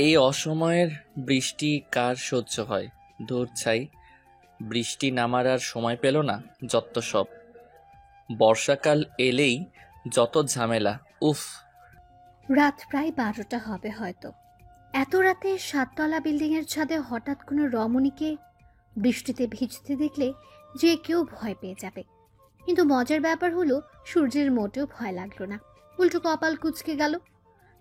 এই অসময়ের বৃষ্টি কার সহ্য হয়? ধুর ছাই, বৃষ্টি নামার আর সময় পেল না। যত সব বর্ষাকাল এলেই যত ঝামেলা, উফ। রাত প্রায় 12টা হবে হয়তো। এত রাতে 7তলা বিল্ডিংয়ের ছাদে হঠাৎ কোনো রমণীকে বৃষ্টিতে ভিজতে দেখলে যে কেউ ভয় পেয়ে যাবে। কিন্তু মজার ব্যাপার হলো সূর্যের মোটেও ভয় লাগলো না, উল্টো কপাল কুঁচকে গেল।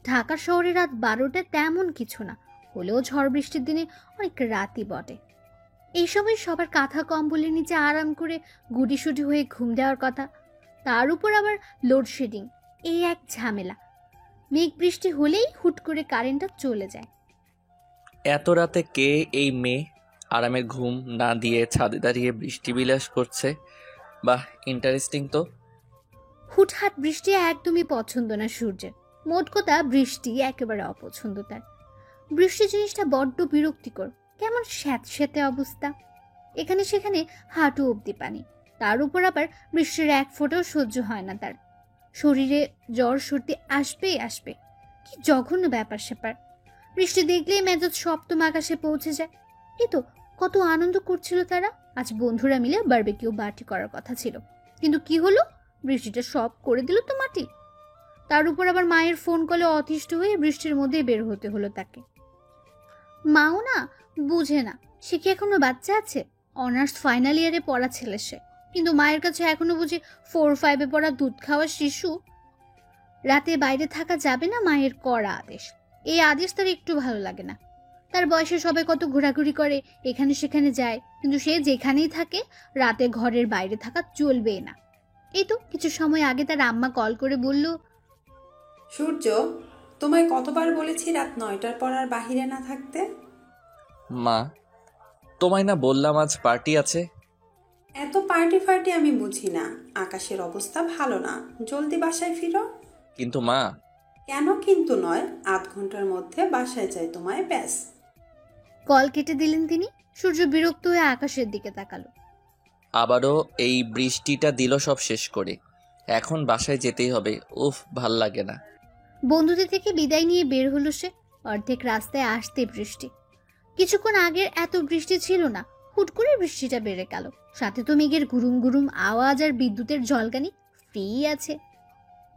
ঢাকা শহরে রাত 12টা তেমন কিছু না, হলেও ঝড় বৃষ্টির দিনে অনেক রাতই বটে। এই সময় সবার কাঁথা কম্বলের নিচে আরাম করে গুটিসুটি হয়ে ঘুম দেওয়ার কথা। তার উপর আবার লোডশেডিং, এই এক ঝামেলা। মেঘ বৃষ্টি হলেই হুট করে কারেন্টটা চলে যায়। এত রাতে কে এই মেয়ে আরামের ঘুম না দিয়ে ছাদে দাঁড়িয়ে বৃষ্টি বিলাস করছে? বাহ, ইন্টারেস্টিং তো। হুটহাট বৃষ্টি একদমই পছন্দ না সূর্যের। মোট কথা বৃষ্টি একেবারে অপছন্দ তার। বৃষ্টি জিনিসটা বড্ড বিরক্তিকর, কেমন স্যাঁতস্যাঁতে অবস্থা, এখানে সেখানে হাঁটু অবধি পানি। তার উপর আবার বৃষ্টির এক ফোঁটাও সহ্য হয় না তার। শরীরে জ্বর সর্দি আসবেই আসবে, কি জঘন্য ব্যাপার স্যাপার। বৃষ্টি দেখলেই মেজাজ সপ্তম আকাশে পৌঁছে যায়। এই তো কত আনন্দ করছিল তারা, আজ বন্ধুরা মিলে বারবিকিউ পার্টি করার কথা ছিল, কিন্তু কি হলো, বৃষ্টিটা সব করে দিল তো মাটি। তার উপর আবার মায়ের ফোন কলে অতিষ্ঠ হয়ে বৃষ্টির মধ্যেই বের হতে হলো তাকে। মাও না বুঝে না, সে কি এখনো বাচ্চা আছে? অনার্স ফাইনাল ইয়ারে পড়া ছেলে সে, কিন্তু মায়ের কাছে এখনো বুঝি 4-5-এ পড়া দুধ খাওয়া শিশু। রাতে বাইরে থাকা যাবে না, মায়ের কড়া আদেশ। এই আদেশ তার একটু ভালো লাগে না। তার বয়সে সবাই কত ঘোরাঘুরি করে, এখানে সেখানে যায়, কিন্তু সে যেখানেই থাকে রাতে ঘরের বাইরে থাকা চলবেই না। এই তো কিছু সময় আগে তার আম্মা কল করে বলল, সূর্য, তোমায় কতবার বলেছি রাত 9টার পর আর বাহিরে না থাকতে? মা, তোমায় না বললাম আজ পার্টি আছে? এত পার্টি ফার্টি আমি বুঝি না, আকাশের অবস্থা ভালো না, জলদি বাসায় ফিরো। কিন্তু মা। কেন কিন্তু নয়, আধ ঘন্টার মধ্যে বাসায় চাই তোমায়, ব্যাস। কল কেটে দিলেন তিনি। সূর্য বিরক্ত হয়ে আকাশের দিকে তাকালো। আবারও এই বৃষ্টিটা দিল সব শেষ করে। এখন বাসায় যেতেই হবে, উফ, ভাল লাগে না। বন্ধুদের থেকে বিদায় নিয়ে বের হলো সে। অর্ধেক রাস্তায় আসতে বৃষ্টি। কিছুক্ষণ আগের এত বৃষ্টি ছিল না, হুট করে বৃষ্টিটা বেড়ে গেল। সাথে তো মেঘের গুরুম গুরুম আওয়াজ আর বিদ্যুতের ঝলকানি ফ্রি আছে।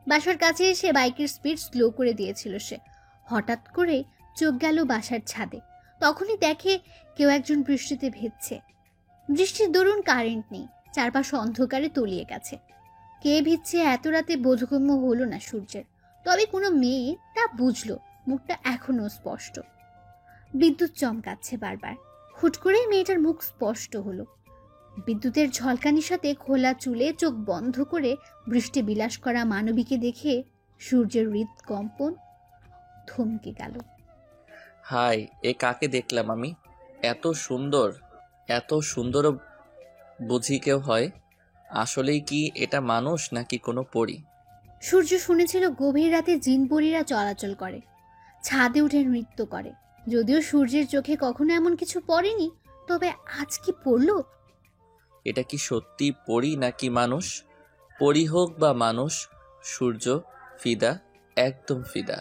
বাসার কাছে এসে বাইকের স্পিড স্লো করে দিয়েছিল সে। হঠাৎ করে চোখ গেল বাসার ছাদে। তখনই দেখে কেউ একজন বৃষ্টিতে ভিজছে। বৃষ্টির দরুন কারেন্ট নেই, চারপাশ অন্ধকারে তলিয়ে গেছে। কে ভিজছে এত রাতে বোধগম্য হলো না সূর্যের, তবে কোনো মেয়ে তা বুঝলো। মুখটা এখনো স্পষ্ট, বিদ্যুৎ চমকাচ্ছে বারবার। হুট করে মেয়েটার মুখ স্পষ্ট হলো। বিদ্যুতের ঝলকানির সাথে খোলা চুলে চোখ বন্ধ করে বৃষ্টি বিলাস করা মানবীকে দেখে সূর্যের হৃদকম্পন থমকে গেল। হাই, এ কাকে দেখলাম আমি? এত সুন্দর, এত সুন্দরও বুঝি কেউ হয়? আসলেই কি এটা মানুষ নাকি কোনো পরী? সূর্য শুনেছিল গভীর রাতে জিনপরীরা চলাচল করে, ছাদে উঠে নৃত্য করে। যদিও সূর্যের চোখে কখনো এমন কিছু পড়েনি, তবে আজ কি পড়লো? এটা কি সত্যি পরী নাকি মানুষ? পরী হোক বা মানুষ, সূর্য ফিদা, একদম ফিদা।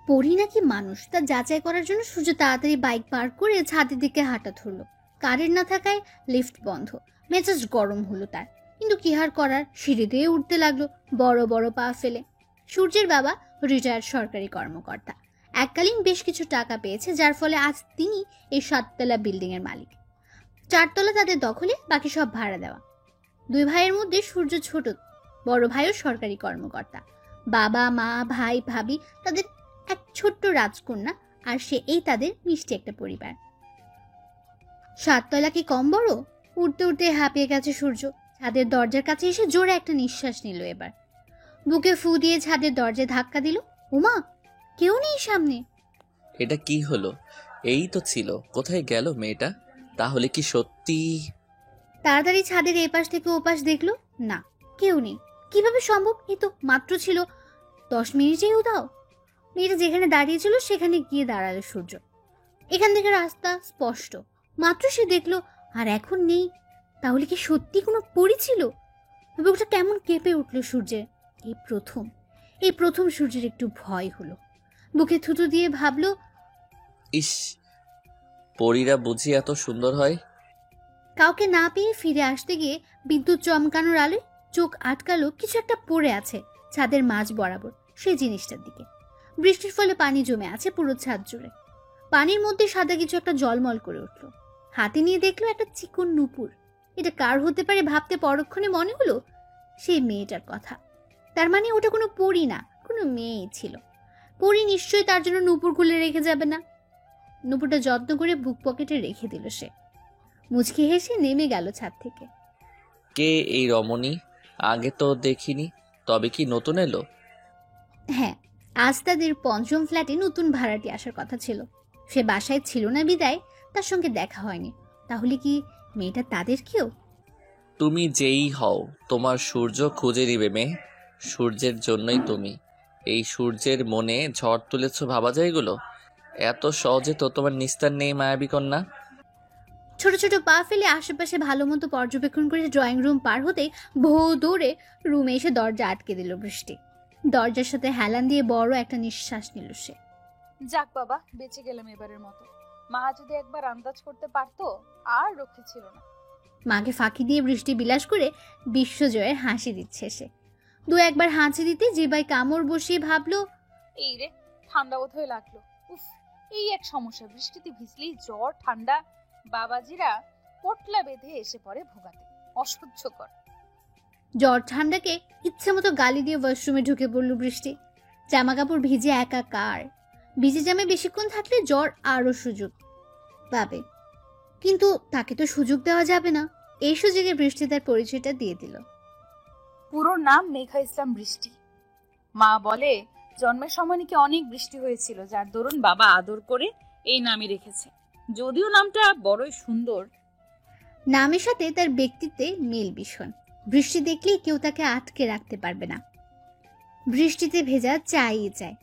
পরী নাকি মানুষ তা যাচাই করার জন্য সূর্য তাড়াতাড়ি বাইক পার করে ছাদের দিকে হাঁটা ধরল। কারেন্ট না থাকায় লিফট বন্ধ। মেজাজ গরম হলো তার, কিন্তু কি আর করার, সিঁড়ি দিয়ে উঠতে লাগলো বড় বড় পা ফেলে। সূর্যের বাবা রিটায়ার্ড সরকারি কর্মকর্তা, এককালীন বেশ কিছু টাকা পেয়েছে, যার ফলে আজ তিনি এই 7তলা বিল্ডিং এর মালিক। 4তলা তাদের দখলে, বাকি সব ভাড়া দেওয়া। দুই ভাইয়ের মধ্যে সূর্য ছোট, বড় ভাইও সরকারি কর্মকর্তা। বাবা মা ভাই ভাবি, তাদের এক ছোট্ট রাজকন্যা, আর সে এই তাদের মিষ্টি একটা পরিবার। 7তলা কি কম বড়? উঠতে উঠতে হাঁপিয়ে গেছে সূর্য। ছাদের দরজার কাছে এসে জোরে একটা নিঃশ্বাস নিল। এবার বুকে ফু দিয়ে ছাদের দরজায় ধাক্কা দিল। ওমা, কেউ নেই সামনে। এটা কি হলো? এই তো ছিল, কোথায় গেল মেয়েটা? তাহলে কি সত্যি? তাড়াতাড়ি ছাদের এপাশ থেকে ওপাশ দেখলো, না, কেউ নেই। কিভাবে সম্ভব? এই তো মাত্র ছিল 10 মিনিটেই উধাও। মেয়েটা যেখানে দাঁড়িয়েছিল সেখানে গিয়ে দাঁড়ালো সূর্য। এখান থেকে রাস্তা স্পষ্ট, মাত্র সে দেখলো, আর এখন নেই। তাহলে কি সত্যি কোনো পরী ছিল? বুকটা কেমন কেঁপে উঠল সূর্যের। এই প্রথম সূর্যের একটু ভয় হলো। বুকে থুতু দিয়ে ভাবলো, ইস, পরীরা বুঝি এত সুন্দর হয়? কাউকে না পেয়ে ফিরে আসতে গিয়ে বিদ্যুৎ চমকানোর আলোয় চোখ আটকালো কিছু একটা পড়ে আছে ছাদের মাঝ বরাবর, সেই জিনিসটার দিকে। বৃষ্টির ফলে পানি জমে আছে পুরো ছাদ জুড়ে। পানির মধ্যে সাদা কিছু একটা জলমল করে উঠল। হাতে নিয়ে দেখলো একটা চিকন নুপুর। এটা কার হতে পারে ভাবতে পরক্ষণে মনে হলো সেই মেয়েটার কথা। তার মানে ওটা কোনো পরী না, কোনো মেয়েই ছিল। পরী নিশ্চয়ই তার জন্য নুপুর খুলে রেখে যাবে না। নুপুরটা যত্ন করে বুক পকেটে রেখে দিল সে। মুচকি হেসে নেমে গেল ছাদ থেকে। কে এই রমণী? আগে তো দেখিনি। তবে কি নতুন এলো? হ্যাঁ, আজ তাদের পঞ্চম ফ্ল্যাটে নতুন ভাড়াটি আসার কথা ছিল। সে বাসায় ছিল না বিদায় তার সঙ্গে দেখা হয়নি। তাহলে কি মেয়েটা তাদের কেউ? তুমি যেই হও, তোমার সূর্য খুঁজে দিবে মেয়ে। সূর্যের জন্যই তুমি। এই সূর্যের মনে ঝড় তুলেছ ভাবা যায় এগুলো? এত সহজে তো তোমার নিস্তার নেই মায়াবী কন্যা। ছোট ছোট পা ফেলে আশেপাশে ভালো মতো পর্যবেক্ষণ করে ড্রয়িং রুম পার হতেই ভৌ দৌড়ে রুমে এসে দরজা আটকে দিল বৃষ্টি। দরজার সাথে হেলান দিয়ে বড় একটা নিঃশ্বাস নিল সে। যাক বাবা, বেঁচে গেলাম এবারের মতো। মা যদি একবার আন্দাজ করতে পারতো আর রক্ষে ছিল না। মাকে ফাঁকি দিয়ে বৃষ্টি বিলাস করে বিশ্বজয়ের হাসি দিচ্ছে সে। দু একবার হাঁচি দিতে জিবায় কামড় বসিয়ে ভাবলো, এই রে, ঠান্ডা বোধ হয়ে লাগলো। উফ, এই এক সমস্যা, বৃষ্টিতে ভিজলেই জ্বর ঠান্ডা। বাবাজিরা পটলা বেঁধে এসে পড়ে ভোগাতে, অসহ্যকর। জ্বর ঠান্ডাকে ইচ্ছে মতো গালি দিয়ে ওয়াশরুমে ঢুকে পড়ল বৃষ্টি। জামা কাপড় ভিজে একাকার। ভিজে জামে বেশিক্ষণ থাকলে জ্বর আরো সুযোগ পাবে, কিন্তু তাকে তো সুযোগ দেওয়া যাবে না। এই সুযোগে বৃষ্টি তার পরিচয়টা দিয়ে দিল। পুরো নাম মেঘা ইসলাম বৃষ্টি। মা বলে জন্মের সময় নাকি অনেক বৃষ্টি হয়েছিল, যার দরুন বাবা আদর করে এই নামই রেখেছে। যদিও নামটা বড়ই সুন্দর। নামের সাথে তার ব্যক্তিত্বে মিল ভীষণ। বৃষ্টি দেখলেই কেউ তাকে আটকে রাখতে পারবে না। বৃষ্টিতে ভেজা চাইই চায়।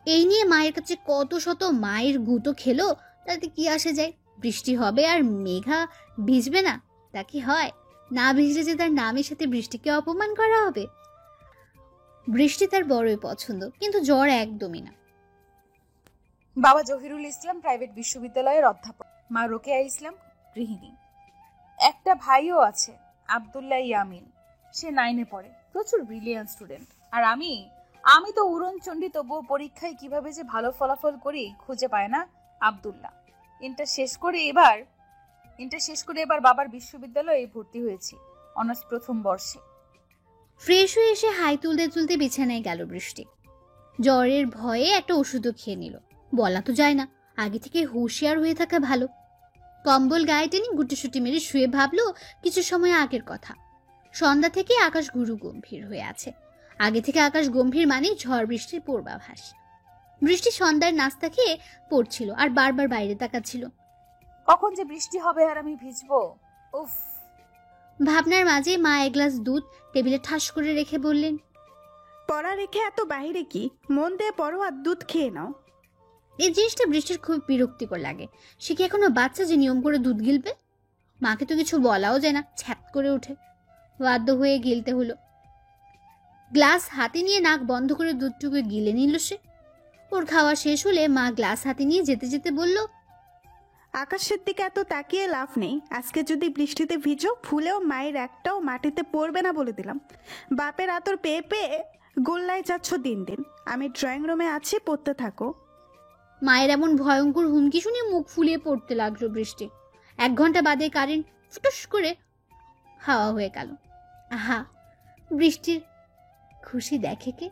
এই নিয়ে মায়ের কাছে কত শত মায়ের গুঁতো খেলো, তাতে কি আসে যায়? বৃষ্টি হবে আর মেঘা ভিজবে না, তা কি হয়? না ভিজলে যে তার নামের সাথে বৃষ্টিকে অপমান করা হবে। বৃষ্টি তার বড়ই পছন্দ, কিন্তু জ্বর একদমই না। বাবা জহিরুল ইসলাম প্রাইভেট বিশ্ববিদ্যালয়ের অধ্যাপক, মা রোকেয়া ইসলাম গৃহিণী। একটা ভাইও আছে, আব্দুল্লাহ ইয়ামিন। সে 9-এ পড়ে, প্রচুর ব্রিলিয়ান্ট স্টুডেন্ট। আর আমি তো উড়নচণ্ডী, তবুও পরীক্ষায় কিভাবে যে ভালো ফলাফল করি খুঁজে পায় না আব্দুল্লাহ। ইন্টার শেষ করে এবার বাবার বিশ্ববিদ্যালয়ে ভর্তি হয়েছি, অনার্স প্রথম বর্ষে। ফ্রেশ হয়ে এসে হাই তুলতে তুলতে বিছানায় গেল বৃষ্টি। জ্বরের ভয়ে একটা ওষুধও খেয়ে নিল। বলা তো যায় না, আগে থেকে হুঁশিয়ার হয়ে থাকা ভালো। কম্বল গায়ে টেনে গুটিসুটি মেরে শুয়ে ভাবলো কিছু সময় আগের কথা। সন্ধ্যা থেকে আকাশ গুরু গম্ভীর হয়ে আছে। আগে থেকে আকাশ গম্ভীর মানে ঝড় বৃষ্টির পূর্বাভাস। বৃষ্টি সন্ধ্যার নাস্তা খেয়ে পড়ছিল আর বারবার বাইরে তাকাচ্ছিল। কখন যে বৃষ্টি হবে আর আমি ভিজবো, উফ। ভাবনার মাঝে মা এক গ্লাস দুধ টেবিলে ঠাস করে রেখে বললেন, পড়া রেখে এত বাইরে কি? মন দিয়ে পড়ো আর দুধ খেয়ে নাও। এই জিনিসটা বৃষ্টির খুব বিরক্তিকর লাগে। সে কি এখনো বাচ্চা যে নিয়ম করে দুধ গিলবে? মাকে তো কিছু বলাও যায় না, ছ্যাপ করে ওঠে। বাধ্য হয়ে গিলতে হলো। গ্লাস হাতে নিয়ে নাক বন্ধ করে দুধটুকু গিলে নিল সে। ওর খাওয়া শেষ হলে মা গ্লাস হাতে নিয়ে যেতে যেতে বলল, আকাশের দিকে এত তাকিয়ে লাভ নেই। আজকে যদি বৃষ্টিতে ভিজো, ফুলেও মায়ের একটাও মাটিতে পড়বে না বলে দিলাম। বাপের আতর পেয়ে পেয়ে গোল্লায় যাচ্ছ দিন দিন। আমি ড্রয়িং রুমে আছি, পড়তে থাকো। মায়ের এমন ভয়ঙ্কর হুমকি শুনে মুখ ফুলিয়ে পড়তে লাগলো বৃষ্টি। 1 ঘন্টা বাদে কারেন্ট ফুটুস করে হাওয়া হয়ে গেল। আহা, বৃষ্টির খুশি দেখে কে?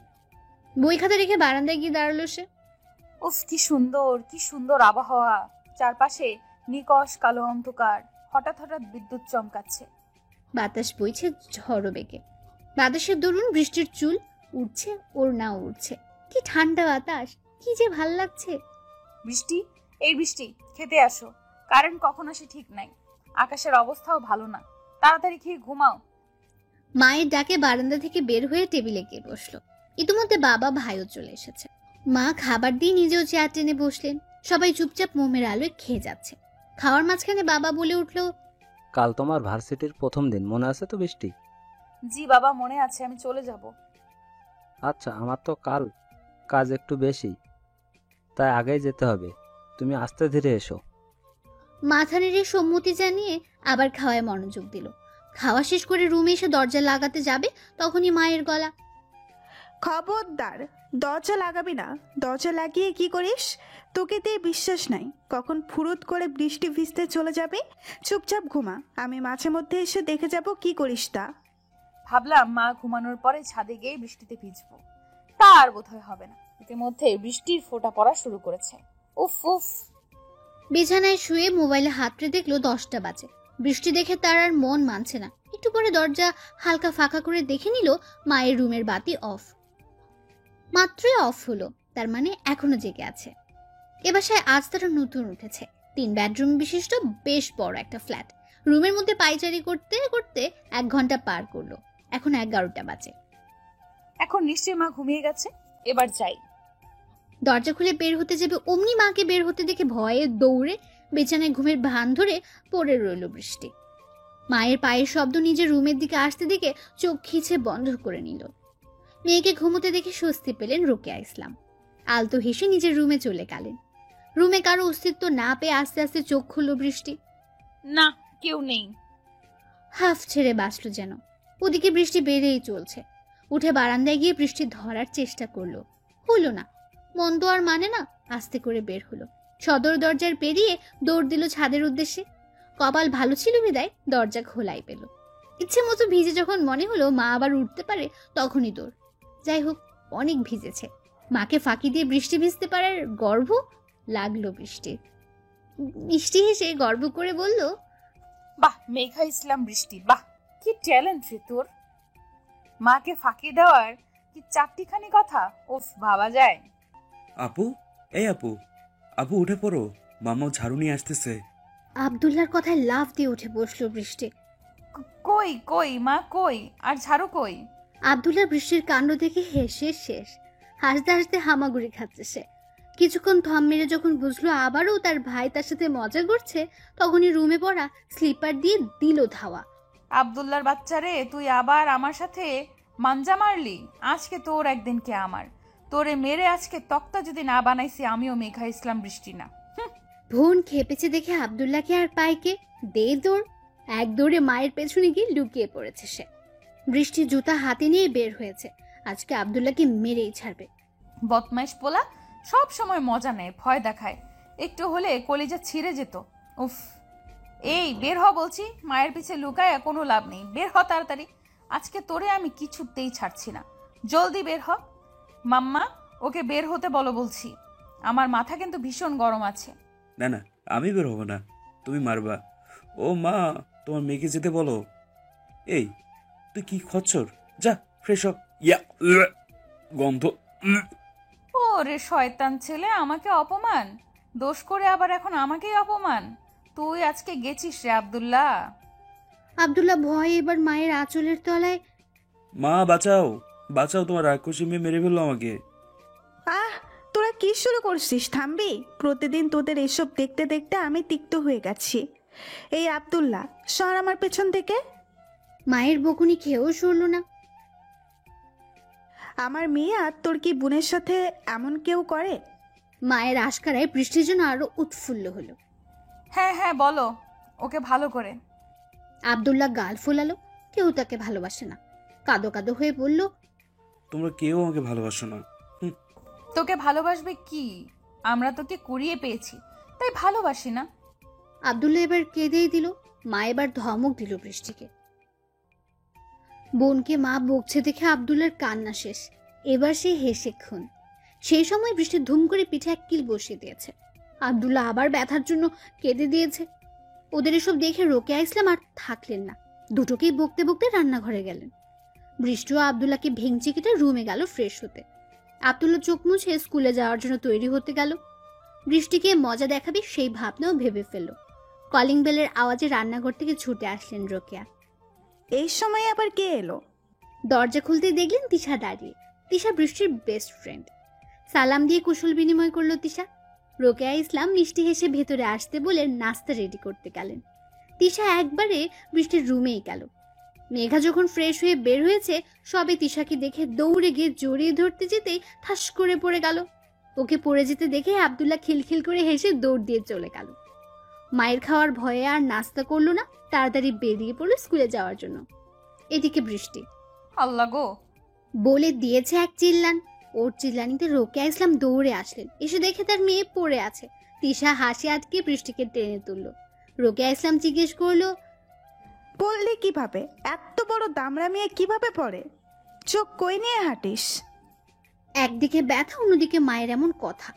বই খাতা রেখে বারান্দায় গিয়ে দাঁড়ালো সে। উফ, কি সুন্দর, কি সুন্দর আবহাওয়া। চারপাশে নিকশ কালো অন্ধকার, হঠাৎ হঠাৎ বিদ্যুৎ চমকাচ্ছে। বাতাস বইছে ঝড়ো বেগে। বাতাসের দরুন বৃষ্টির চুল উঠছে, ওর না উঠছে। কি ঠান্ডা বাতাস, কি যে ভাল লাগছে। বৃষ্টি, এই বৃষ্টি, খেতে আসো। কারেন্ট কখন আসে ঠিক নাই, আকাশের অবস্থাও ভালো না। তাড়াতাড়ি খেয়ে ঘুমাও। মায়ের ডাকে বারান্দা থেকে বের হয়ে টেবিলে গিয়ে বসলো। ইতিমধ্যে বাবা ভাইও চলে এসেছে। মা খাবার দিয়ে নিজেও চেয়ার টেনে বসলেন। সবাই চুপচাপ মোমের আলোয় খেয়ে যাচ্ছে। খাওয়ার মাঝখানে বাবা বলে উঠল, কাল তোমার ভার্সিটির প্রথম দিন, মনে আছে তো বৃষ্টি? জি বাবা, মনে আছে, আমি চলে যাব। আচ্ছা, আমার তো কাল কাজ একটু বেশি, তাই আগেই যেতে হবে। তুমি আস্তে ধীরে এসো। মাথা নেড়ে সম্মতি জানিয়ে আবার খাওয়ায় মনোযোগ দিল। খাওয়া শেষ করে রুমে এসে দরজা লাগাতে যাবে, তখনই মায়ের গলা। খবরদার, দরজা লাগাবি না। দরজা লাগিয়ে কি করিস? তোকে দিয়ে বিশ্বাস নাই, কখন ফুরুত করে বৃষ্টি ভিজতে চলে যাবে। চুপচাপ ঘুমা, আমি মাঝে মধ্যে এসে দেখে যাব কি করিস তা। ভাবলাম মা ঘুমানোর পরে ছাদে গিয়ে বৃষ্টিতে ভিজবো, তা আর বোধহয় হবে না। ইতিমধ্যে বৃষ্টির ফোঁটা পড়া শুরু করেছে। উফ উফ। বিছানায় শুয়ে মোবাইলে হাতড়ে দেখলো 10টা বাজে। বৃষ্টি দেখে তার আর মন মানছে না। একটু পরে দরজা হালকা ফাঁকা করে দেখে নিল মায়ের রুমের বাতি অফ। মাত্রই অফ হলো, তার মানে এখনো জেগে আছে। এ বাসায় আজ তারা নতুন উঠেছে। 3 বেডরুম বিশিষ্ট বেশ বড় একটা ফ্ল্যাট। রুমের মধ্যে পায়চারি করতে করতে 1 ঘন্টা পার করলো। এখন 11টা বাজে। এখন নিশ্চয়ই মা ঘুমিয়ে গেছে, এবার যাই। দরজা খুলে বের হতে যাবে, অমনি মাকে বের হতে দেখে ভয়ে দৌড়ে বিছানায় ঘুমের ভান ধরে পড়ে রইল বৃষ্টি। মায়ের পায়ের শব্দ নিজের রুমের দিকে আসতে দেখে চোখ খিচে বন্ধ করে নিল। মেয়েকে ঘুমোতে দেখে স্বস্তি পেলেন রোকেয়া ইসলাম। আলতো হেসে নিজের রুমে চলে গেলেন। রুমে কারো অস্তিত্ব না পেয়ে আস্তে আস্তে চোখ খুলল বৃষ্টি। না, কেউ নেই। হাফ ছেড়ে বাঁচল যেন। ওদিকে বৃষ্টি বেড়েই চলছে। উঠে বারান্দায় গিয়ে বৃষ্টি ধরার চেষ্টা করলো, হলো না। মন তো আর মানে না, আস্তে করে বের হলো। সদর দরজার পেরিয়ে দৌড় দিল ছাদের উদ্দেশ্যে। কপাল ভালো ছিল বিদায় দরজা খোলাই পেল। ইচ্ছে মতো ভিজে যখন মনে হলো মা আবার উঠতে পারে, তখনই দৌড়। যাই হোক, অনেক ভিজেছে। মাকে ফাঁকি দিয়ে বৃষ্টি ভিজতে পারার গর্ব লাগলো বৃষ্টির। মিষ্টি হেসে গর্ব করে বলল, বাহ মেঘা ইসলাম বৃষ্টি, বাহ কি ট্যালেন্ট রে তোর। মাকে ফাঁকি দেওয়ার কি 4টিখানি কথা, উফ ভাবা যায়। আপু, এই আপু, আপু উঠে পড়ো, মামা ঝাড়ু নিয়ে আসতেছে। আব্দুল্লাহর কথায় লাফ দিয়ে উঠে বসলো বৃষ্টি। কই কই মা কই, আর ঝাড়ু কই? আব্দুল্লাহ বৃষ্টির কাণ্ড দেখে হেসে শেষ। হাসতে হাসতে হামাগুড়ি খাচ্ছে সে। কিছুক্ষণ থম মেরে যখন বুঝলো আবারও তার ভাই তার সাথে মজা করছে, তখনই রুমে পড়া স্লিপার দিয়ে দিল ধাওয়া। আব্দুল্লাহর বাচ্চারে, তুই আবার আমার সাথে মাঞ্জা মারলি। আজকে তোর একদিন কে আমার। তোরে মেরে আজকে তক্তা যদি না বানাইছি, আমিও মেঘা ইসলাম বৃষ্টি না। বোন খেপেছে দেখে আব্দুল্লাহকে আর পাইকে দে দৌড়। এক দৌড়ে মায়ের পেছনে গিয়ে লুকিয়ে পড়েছে সে। বৃষ্টি জুতা হাতে নিয়ে বের হয়েছে। আজকে আব্দুল্লাহকে মেরেই ছাড়বে। বদমাইশ পোলা সব সময় মজা নেয়, ভয় দেখায়। একটু হলে কলিজা ছিঁড়ে যেত। উফ, এই বের হ বলছি। মায়ের পিছে লুকায় কোনো লাভ নেই, বের হ তাড়াতাড়ি। আজকে তোরে আমি কিছুতেই ছাড়ছি না, জলদি বের হ। মাম্মা, ওকে বের হতে বলো বলছি। আমার মাথা কিন্তু ভীষণ গরম আছে। না না, আমি বের হবো না, তুমি মারবা। ও মা, তোমার মেয়েকে যেতে বলো। এই তুই কি খচ্চর, যা ফ্রেশ হ। ইয়া গন্ধ। ও রে শয়তান ছেলে, আমাকে অপমান দোষ করে আবার এখন আমাকেই অপমান। তুই আজকে গেছিস রে আব্দুল্লাহ। আব্দুল্লাহ ভয়ে এবার মায়ের আঁচলের তলায়। মা বাঁচাও, বাঁচাও, তোমার রাক্ষসী মেয়ে মেরে ফেললো আমাকে। তোরা কি শুরু করছিস? থামবি? প্রতিদিন তোদের এসব দেখতে দেখতে আমি তিক্ত হয়ে গেছি। এই আব্দুল্লাহ, সর আমার পেছন থেকে। মায়ের বকুনি খেয়েও সরল না। আমার মেয়ে আর তোর কি বোনের সাথে এমন কেউ করে? মায়ের আশকারায় বৃষ্টির জন্য আরো উৎফুল্ল হলো। হ্যাঁ হ্যাঁ বলো, ওকে ভালো করে। আব্দুল্লাহ গাল ফোলালো। কেউ তাকে ভালোবাসে না। কাঁদো কাঁদো হয়ে বলল, তোমরা কেউ আমাকে ভালোবাসো না। তোকে ভালোবাসবে কি? আমরা তোকে কুড়িয়ে পেয়েছি, তাই ভালোবাসি না। আব্দুল্লাহ এবার কেঁদেই দিল। মা এবার ধমক দিল বৃষ্টিকে। বোনকে মা বকছে দেখে আব্দুল্লাহর কান্না শেষ। এবার সে হেসে খুন। সেই সময় বৃষ্টি ধুম করে পিঠে এক কিল বসিয়ে দিয়েছে। আব্দুল্লাহ আবার ব্যথার জন্য কেঁদে দিয়েছে। ওদের এসব দেখে রোকেয়া ইসলাম আর থাকলেন না। দুটোকেই বকতে বকতে রান্নাঘরে গেলেন। বৃষ্টিও আব্দুল্লাহকে ভেঙচি কেটে রুমে গেল ফ্রেশ হতে। আব্দুল্লাহ চোখ মুছে স্কুলে যাওয়ার জন্য তৈরি হতে গেল। বৃষ্টিকে মজা দেখাবে সেই ভাবনাও ভেবে ফেলল। কলিং বেলের আওয়াজে রান্নাঘর থেকে ছুটে আসলেন রোকেয়া। এই সময় আবার কে এলো? দরজা খুলতেই দেখলেন তিশা দাঁড়িয়ে। তিশা বৃষ্টির বেস্ট ফ্রেন্ড। সালাম দিয়ে কুশল বিনিময় করলো তিশা। রোকেয়া ইসলাম মিষ্টি হেসে ভেতরে আসতে বলে নাস্তা রেডি করতে গেলেন। তিশা একবারে বৃষ্টির রুমেই গেল। মেঘা যখন ফ্রেশ হয়ে বের হয়েছে, সবে তিশাকে দেখে দৌড়ে গিয়ে জড়িয়ে ধরতে যেতেই ঠাস করে পড়ে গেল। ওকে পড়ে যেতে দেখে আব্দুল্লাহ খিলখিল করে হেসে দৌড় দিয়ে চলে গেল। মায়ের খাওয়ার ভয়ে আর নাস্তা করলো না, তাড়াতাড়ি বেরিয়ে পড়লো স্কুলে যাওয়ার জন্য। এদিকে বৃষ্টি আল্লাহ গো, বলে দিয়েছে এক চিল্লান। ওর চিল্লানিতে রোকেয়া ইসলাম দৌড়ে আসলেন। এসে দেখে তার মেয়ে পড়ে আছে। তিশা হাসি আটকে বৃষ্টিকে টেনে তুললো। রোকেয়া ইসলাম জিজ্ঞেস করলো, পড়লি কিভাবে? এত বড় দামড়া মেয়ে কিভাবে পড়ে? চোখ কই নিয়ে হাঁটিস? একদিকে ব্যথা, অন্যদিকে মায়ের এমন কথা।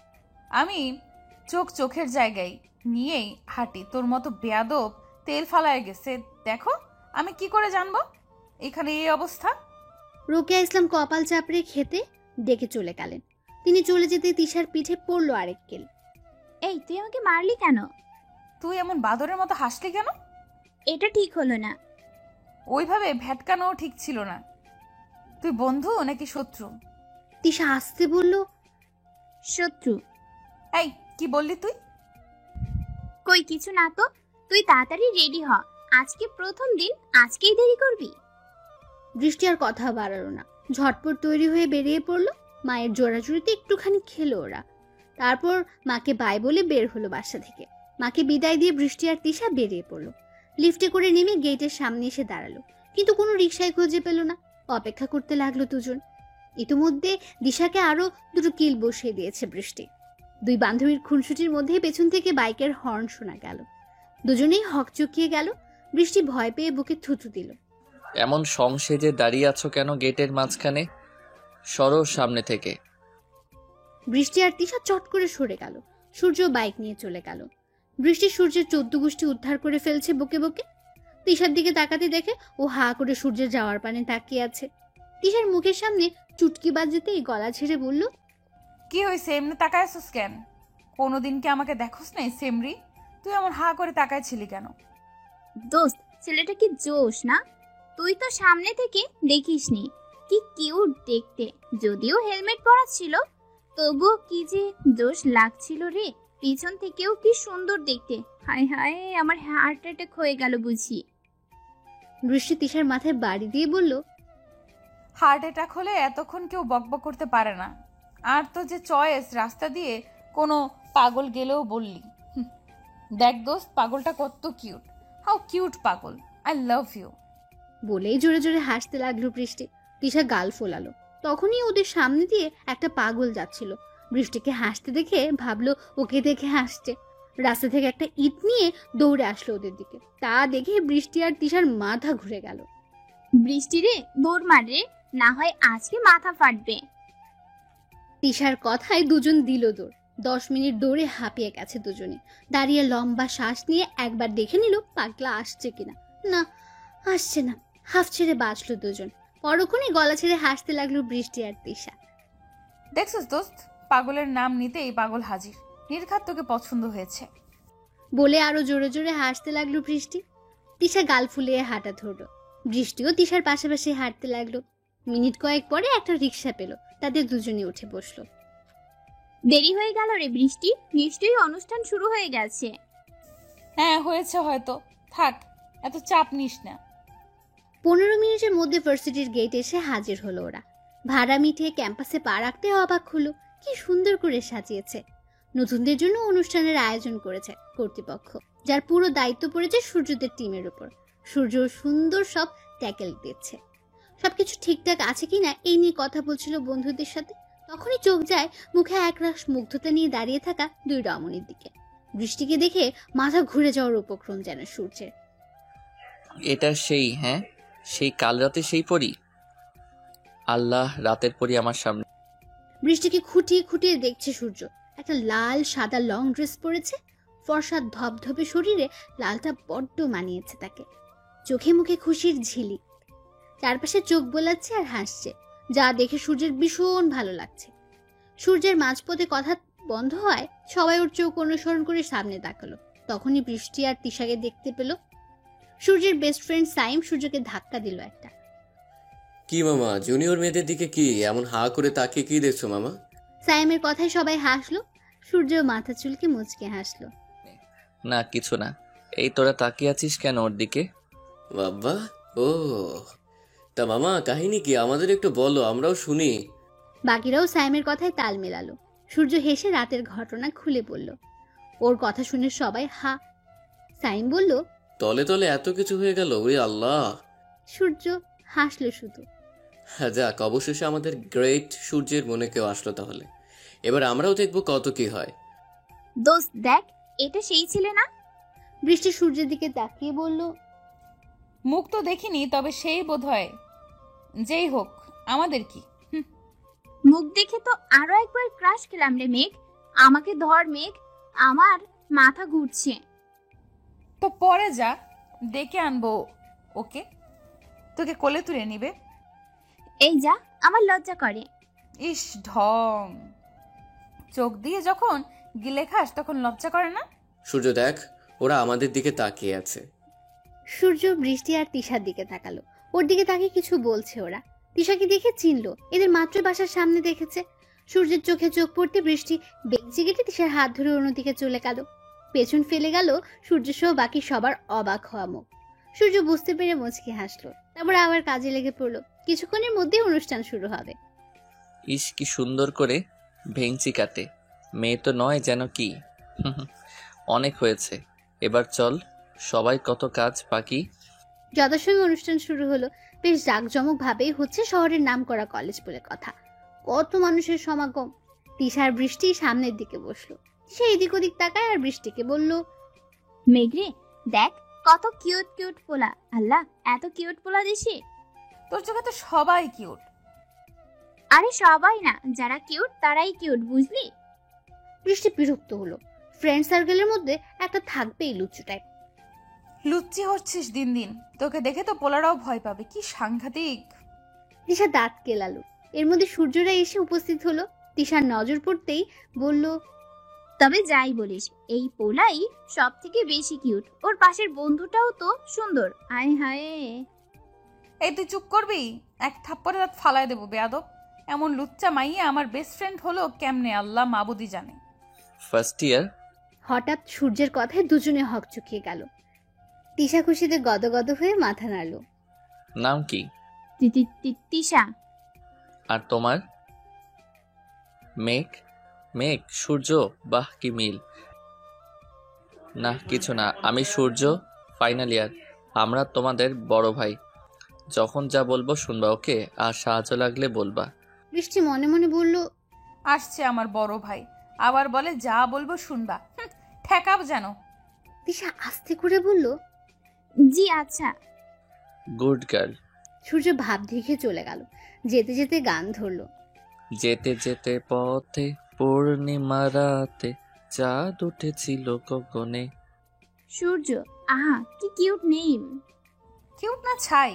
আমি চোখের জায়গায় নিয়েই হাঁটি। তোর মতো বেয়াদব তেল ফালায় গেছে। দেখো আমি কি করে জানবো এখানে এই অবস্থা? রোকেয়া ইসলাম কপাল চাপড়ে খেতে ডেকে চলে গেলেন। তিনি চলে যেতে তিশার পিঠে পড়লো আরেক কেল। এই, তুই আমাকে মারলি কেন? তুই এমন বাদরের মতো হাসলি কেন? এটা ঠিক হলো না। ওইভাবে ভ্যাটকানো ঠিক ছিল না। তুই বন্ধু নাকি শত্রু? তিশা আসতে বলল, শত্রু। এই কি বললি তুই? কই কিছু না তো। তুই তাড়াতাড়ি রেডি হ, আজকে প্রথম দিন, আজকেই দেরি করবি? বৃষ্টি আর কথা বাড়ালো না, ঝটপট তৈরি হয়ে বেরিয়ে পড়লো। মায়ের জোড়াজুড়িতে একটুখানি খেলো ওরা। তারপর মাকে বাই বলে বের হলো বাসা থেকে। মাকে বিদায় দিয়ে বৃষ্টি আর তিশা বেরিয়ে পড়লো। লিফটে করে নেমে গেটের সামনে এসে দাঁড়ালো, কিন্তু কোনো রিকশায় খুঁজে পেল না। অপেক্ষা করতে লাগলো দুজন। ইতিমধ্যে দিশাকে আরো দুটো কিল বসিয়ে দিয়েছে বৃষ্টি। দুই বান্ধবীর খুনসুটির মধ্যে পেছন থেকে বাইকের হর্ন শোনা গেল। দুজনেই হকচকিয়ে গেল। বৃষ্টি ভয় পেয়ে বুকে থুতু দিল। এমন সংসেজে দাঁড়িয়ে আছো কেন গেটের মাঝখানে? সরো সামনে থেকে। বৃষ্টি আর তিশা চট করে সরে গেল। সূর্য বাইক নিয়ে চলে গেল। বৃষ্টি সূর্যের 14 গোষ্ঠী উদ্ধার করে ফেলছে বুকে বুকে। তিশার দিকে তাকাতে দেখে ও হা করে সূর্যের যাওয়ার পানে তাকিয়ে আছে। তিশার মুখের সামনে চুটকি বাজতেই গলা ছেড়ে বলল, কি হয়েছে? এমনি তাকায় আছিস কেন? কোনোদিন কি আমাকে দেখোস নাই সেমরি? তুই এমন হা করে তাকাইছিলি কেন? দোস্ত, ছেলেটা কি জোশ না? তুই তো সামনে থেকে দেখিসনি। কি কিউট দেখতে, যদিও হেলমেট পরা ছিল, তবুও কি যে জোশ লাগছিল রে। পিছন থেকেও কি সুন্দর দেখতে। হায় হায়, আমার হার্ট অ্যাটাক হয়ে গেল বুঝি। বৃষ্টি তিশার মাথায় বাড়ি দিয়ে বলল, হার্ট অ্যাটাক হলে এতক্ষণ কেউ বকবক করতে পারে না। আর তো যে চয়েস, রাস্তা দিয়ে কোনো পাগল গেলেও বললি। দেখ দোস্ত, পাগলটা কত কিউট। হাউ কিউট পাগল, আই লাভ ইউ। বলেই জোরে জোরে হাসতে লাগলো বৃষ্টি। তিশা গাল ফোলালো। তখনই ওদের সামনে দিয়ে একটা পাগল যাচ্ছিল। বৃষ্টিকে হাসতে দেখে ভাবলো ওকে দেখে হাসছে। রাস্তা থেকে একটা ইট নিয়ে দৌড়ে আসলো ওদের দিকে। তা দেখে বৃষ্টি আর তিশার মাথা ঘুরে গেল। বৃষ্টি রে, দৌড় মার রে, না হয় আজকে মাথা ফাটবে। তিশার কথায় দুজন দিল দৌড়। 10 মিনিট দৌড়ে হাঁপিয়ে গেছে দুজনে। দাঁড়িয়ে লম্বা শ্বাস নিয়ে একবার দেখে নিল পাগলা আসছে কিনা। না, আসছে না। হাফ ছেড়ে বাঁচলো দুজন। পরক্ষণে গলা ছেড়ে হাসতে লাগলো বৃষ্টি আর তিশা। দেখছিস দোস্ত, পাগলের নাম নিতেই পাগল হাজির। নির্ঘাত তোকে পছন্দ হয়েছে বলে আরো জোরে জোরে হাসতে লাগলো বৃষ্টি। তিশা গাল ফুলিয়ে হাঁটা ধরলো। বৃষ্টিও তিশার পাশাপাশি হাঁটতে লাগলো। মিনিট কয়েক পরে একটা রিক্সা পেল। তাদের দুজনে উঠে বসলো। দেরি হয়ে গেল রে বৃষ্টি, নিশ্চয়ই অনুষ্ঠান শুরু হয়ে গেছে। হ্যাঁ হয়েছে হয়তো, থাক এত চাপ নিস না। 15 মিনিটের মধ্যে ভার্সিটির গেট এসে হাজির হলো ওরা। ভাড়া মিটিয়ে ক্যাম্পাসে পা রাখতে অবাক হলো। কি সুন্দর করে সাজিয়েছে। নতুনদের জন্য অনুষ্ঠানের আয়োজন করেছে কর্তৃপক্ষ, যার পুরো দায়িত্ব পড়েছে সূর্যদের টিমের উপর। সূর্য সুন্দর সব ট্যাকেল দিচ্ছে। সবকিছু ঠিকঠাক আছে কিনা এই নিয়ে কথা বলছিল বন্ধুদের সাথে। তখনই চোখ যায় মুখে একরাশ মুগ্ধতা নিয়ে দাঁড়িয়ে থাকা দুই রমণীর দিকে। বৃষ্টিকে দেখে মাথা ঘুরে যাওয়ার উপক্রম যেন সূর্যের। এটা সেই, হ্যাঁ, সেই কাল রাতে সেই পরি। আল্লাহ, রাতের পরি আমার সামনে। বৃষ্টিকে খুঁটিয়ে খুঁটিয়ে দেখছে সূর্য। একটা লাল সাদা লং ড্রেস পরেছে। ফর্সা ধবধবে শরীরে লালটা বড্ড মানিয়েছে তাকে। চোখে মুখে খুশির ঝিলিক। চারপাশে চোখ বোলাচ্ছে আর হাসছে, যা দেখে সূর্যের ভীষণ ভালো লাগছে। সূর্যের মাঝপথে কথা বন্ধ হয়, সবাই ওর চোখ অনুসরণ করে সামনে তাকালো। তখনই বৃষ্টি আর তিশাকে দেখতে পেল। সূর্যের বেস্ট ফ্রেন্ড সাইম সূর্যকে ধাক্কা দিল একটা। কি মামা, জুনিয়র মেয়েদের দিকে কি এমন হা করে তাকিয়ে কি দেখছো মামা? সাইমের কথায় সবাই হাসলো। সূর্য মাথা চুলকে মুচকে হাসলো। না, কিছু না। এই তোরা তাকিয়ে আছিস কেন ওর দিকে? বাবা, ও তা মামা, কাহিনী কি আমাদের একটু বলো, আমরাও শুনি। বাকিরাও সাইমের কথায় তাল মেলালো। সূর্য হেসে রাতের ঘটনা খুলে বলল। ওর কথা শুনে সবাই হা। সাইম বলল, তলে তলে এত কিছু হয়ে গেল, ওরে আল্লাহ। সূর্য হাসলো শুধু। হ্যাঁ, যাক, অবশেষে আমাদের গ্রেট সূর্যের মনে কেউ আসলো তাহলে। এবার আমরাও দেখবো কত কি হয়। দোস্ত দেখ, এটা সেই ছেলে না? বৃষ্টি সূর্যের দিকে তাকিয়ে বলল, মুখ তো দেখিনি, তবে সেই বোধ হয়। যেই হোক, আমাদের কি? মুখ দেখে তো আরো একবার ক্রাশ খেলাম রে মেঘ। আমাকে ধর মেঘ, আমার মাথা ঘুরছে। তো পরে যা, ডেকে আনবো ওকে, তোকে কোলে তুলে নিবে। এই যা, আমার লজ্জা করে। ইস ঢং, চোখ দিয়ে যখন গিলে খাস তখন লজ্জা করে না? সূর্য দেখ, ওরা আমাদের দিকে তাকিয়ে আছে। সূর্য বৃষ্টি আর তিশার দিকে তাকালো। ওর দিকে তাকিয়ে কিছু বলছে ওরা। তিশাকে দেখে চিনলো, এদের মাত্র বাসার সামনে দেখেছে। সূর্যের চোখে চোখ পড়তে বৃষ্টি বেঞ্চি কেটে তিশার হাত ধরে অন্যদিকে চলে গেল। পেছন ফেলে গেল সূর্য সহ বাকি সবার অবাক হওয়া মুখ। সূর্য বুঝতে পেরে মুচকি হাসলো, তারপর আবার কাজে লেগে পড়লো। কিছুক্ষণের মধ্যেই অনুষ্ঠান শুরু হবে। ইস কি সুন্দর করে ভেঙচি কাটে, মেয়ে তো নয় যেন কি। অনেক হয়েছে, এবার চল, সবাই কত কাজ বাকি। যথাসময়ে অনুষ্ঠান শুরু হলো। বেশ জাঁকজমক ভাবেই হচ্ছে শহরের নামকরা কলেজ বলে কথা। কত মানুষের সমাগম। তিশার বৃষ্টি সামনের দিকে বসলো। তিশা এদিক ওদিক তাকায় আর বৃষ্টিকে বলল, মেঘরে দেখ, কত কিউট কিউট পোলা। আল্লাহ, এত কিউট পোলা দিছি। তোর চোখে তো সবাই কিউট। আরে সবাই না, যারা কিউট তারাই কিউট, বুঝলি? বৃষ্টি বিরক্ত হলো। ফ্রেন্ড সার্কেলের মধ্যে একটা থাকবেই লুচ্চু টাইপ। লুচ্চি হচ্ছিস দিন দিন, তোকে দেখে তো পোলারাও ভয় পাবে। কি সাংঘাতিক। তিশা দাঁত কেলালো। এর মধ্যে সূর্যরা এসে উপস্থিত হলো। তিশার নজর পড়তেই বলল, তবে যাই বলিস, এই পোলাই সব থেকে বেশি কিউট। ওর পাশের বন্ধুটাও তো সুন্দর। আয় হায়। এই তুই চুপ করবি? এক থাপ্পড়ে দাঁত ফালায় দেবো বেয়াদব। এমন লুচ্চা মাইয়া আমার বেস্ট ফ্রেন্ড হলো কেমনে, আল্লাহ মাবুদি জানে। First year. হঠাৎ সূর্যের কথায় দুজনে হকচকিয়ে গেল। তিশা খুশিতে গদগদ হয়ে মাথা নাড়ল। নাম কি? তিশা। আর তোমার? মেঘ। মেঘ, সূর্য, বাহ কি মিল। না কিছু না, আমি সূর্য, ফাইনাল ইয়ার। আমরা তোমাদের বড় ভাই। যখন যা বলবো শুনবা, ওকে? আর সাহায্য লাগলে বলবা। বৃষ্টি মনে মনে বলল, আসছে আমার বড় ভাই, আবার বলে যা বলবো শুনবা। ঠেকাব যেন। তিশা আস্তে করে বলল, জি আচ্ছা। Good girl. সূর্য ভাব দেখে চলে গেল। যেতে যেতে গান ধরলো। যেতে যেতে পথে পূর্ণিমা রাতে চাঁদ উঠেছিল গগনে। সূর্য, আহা কি কিউট নেম। কিউট না ছাই।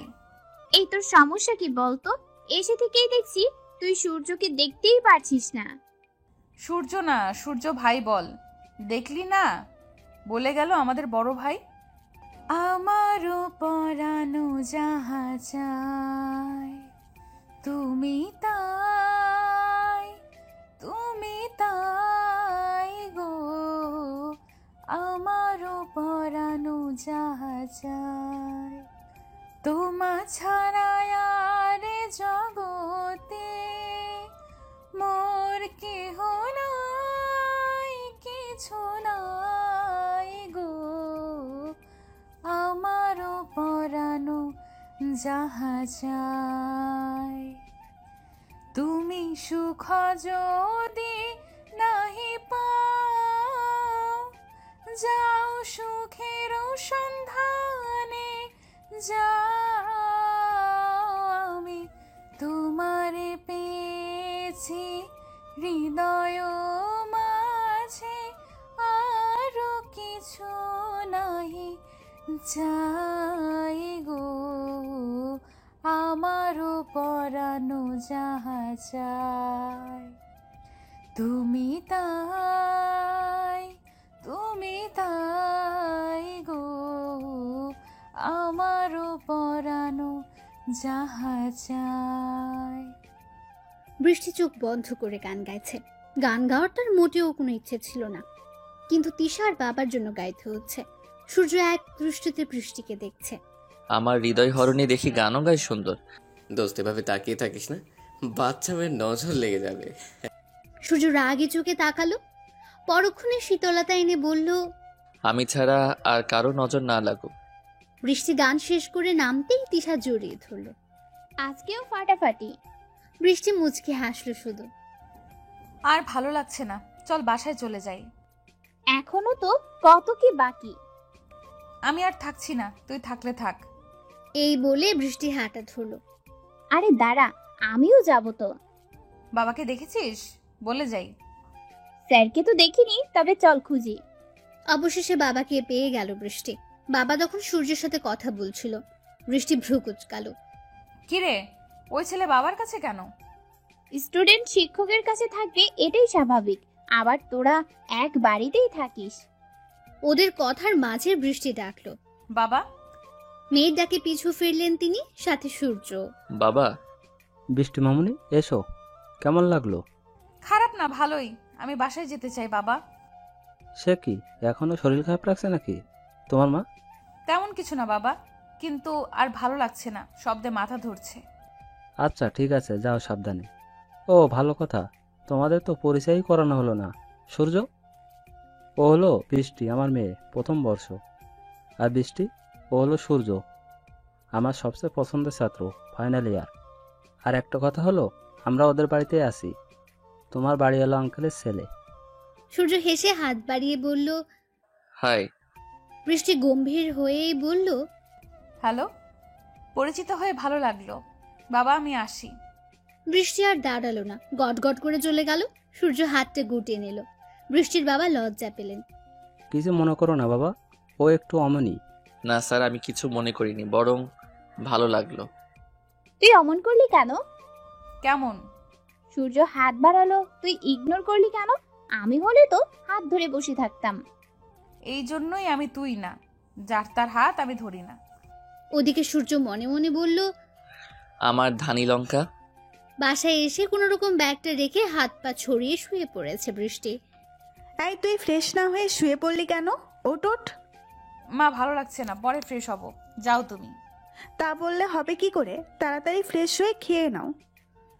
এই তোর সমস্যা কি বলতো? এসে থেকেই দেখছি তুই সূর্যকে দেখতেই পারছিস না। সূর্য না, সূর্য ভাই বল। দেখলি না, বলে গেল আমাদের বড় ভাই। আমারও পরানো যাহা চায়, তুমি তাই, তুমি তাই গো। আমারও পরানো যাহা চায়, তোমা ছাড়া আর জগতে মোর কেহ নাই, কিছু নাই গো। আমারও পরানো যাহা চায়, তুমি সুখ যদি নাহি পাও, যাও সুখের সন্ধানে যাও। আমি তোমারে পেয়েছি হৃদয় মাঝে, আরো কিছু নাহি চাই গো। আমারও পরানো যাহা চায়, তুমি তাই, তুমি তাই গো। আমারও পরানো যাহা চায়। বৃষ্টি চোখ বন্ধ করে গান গাইছে। গান গাওয়ার তার মোটেও কোনো ইচ্ছে ছিল না, কিন্তু তিশা আর বাবার জন্য গাইতে হচ্ছে। সূর্য এক দৃষ্টিতে বৃষ্টিকে দেখছে। আমার হৃদয় হরণী দেখি গানও গায় সুন্দর। দোস্ত এভাবে তাকিয়ে থাকিস না, বাচ্চা মেয়ের নজর লেগে যাবে। সূর্য রাগে চোখে তাকালো, পরক্ষণে শীতলতা এনে বলল, আমি ছাড়া আর কারো নজর না লাগুক। বৃষ্টি গান শেষ করে নামতেই তিশা জড়িয়ে ধরল। আজকেও ফাটাফাটি। বৃষ্টি মুচকি হাসলো শুধু। আর ভালো লাগছে না, চল বাসায় চলে যাই। এখনো তো কত কি বাকি। আমি আর থাকছি না, তুই থাকলে থাক। এই বলে বৃষ্টি হাঁটা ধরল। আরে দাঁড়া, আমিও যাব তো। বাবাকে দেখেছিস? বলে যাই। স্যারকে তো দেখিনি, তবে চল খুঁজি। অবশেষে বাবাকে পেয়ে গেল বৃষ্টি। বাবা তখন সূর্যের সাথে কথা বলছিল। বৃষ্টি ভ্রু কুচকালো। কিরে, ওই ছেলে বাবার কাছে কেন? স্টুডেন্ট শিক্ষকের কাছে থাকবে, এটাই স্বাভাবিক। আবার তোরা এক বাড়িতেই থাকিস। ওদের কথার মাঝে বৃষ্টি ডাকলো। বাবা। মেয়ের ডাকে পিছু ফিরলেন তিনি, সাথে সূর্য। বাবা। বৃষ্টি মামুনি, এসো। কেমন লাগলো? খারাপ না, ভালোই। আমি বাসায় যেতে চাই বাবা। সে কি, এখনো শরীর খারাপ লাগছে নাকি তোমার মা? তেমন কিছু না বাবা, কিন্তু আর ভালো লাগছে না, শব্দে মাথা ধরছে। আচ্ছা ঠিক আছে, যাও সাবধানে। ও ভালো কথা, তোমাদের তো পরিচয়ই করানো হলো না। সূর্য, ও হলো বৃষ্টি, আমার মেয়ে, প্রথম বর্ষ। আর বৃষ্টি, ও হলো সূর্য, আমার সবচেয়ে পছন্দের ছাত্র, ফাইনাল ইয়ার। আর একটা কথা হলো, আমরা ওদের বাড়িতে আছি। তোমার বাড়ি হলো আঙ্কেলের ছেলে। সূর্য হেসে হাত বাড়িয়ে বলল, হাই। বৃষ্টি গম্ভীর হয়েই বলল, হ্যালো। পরিচিত হয়ে ভালো লাগলো বাবা, আমি আসি। বৃষ্টি আর দাঁড়ালো না, গটগট করে চলে গেল। সূর্য হাতটা গুটিয়ে নিল। বৃষ্টির বাবা লজ্জা পেলেন। কিছু মনে করো না বাবা, ও একটু অমনি। না স্যার, আমি কিছু মনে করিনি, বরং ভালো লাগলো। তুই অমন করলি কেন? কেমন? সূর্য হাত বাড়ালো, তুই ইগনোর করলি কেন? আমি হলে তো হাত ধরে বসে থাকতাম। এই জন্যই আমি তুই না, যার তার হাত আমি ধরি না। ওদিকে সূর্য মনে মনে বলল, আমার ধানি লঙ্কা। বাসায় এসে কোনো রকম ব্যাগটা রেখে হাত পা ছড়িয়ে শুয়ে পড়েছে বৃষ্টি। এই তুই ফ্রেশ না হয়ে শুয়ে পড়লি কেন? ওট ওঠ। মা ভালো লাগছে না, পরে ফ্রেশ হব, যাও তুমি। তা বললে হবে কি করে? তাড়াতাড়ি ফ্রেশ হয়ে খেয়ে নাও।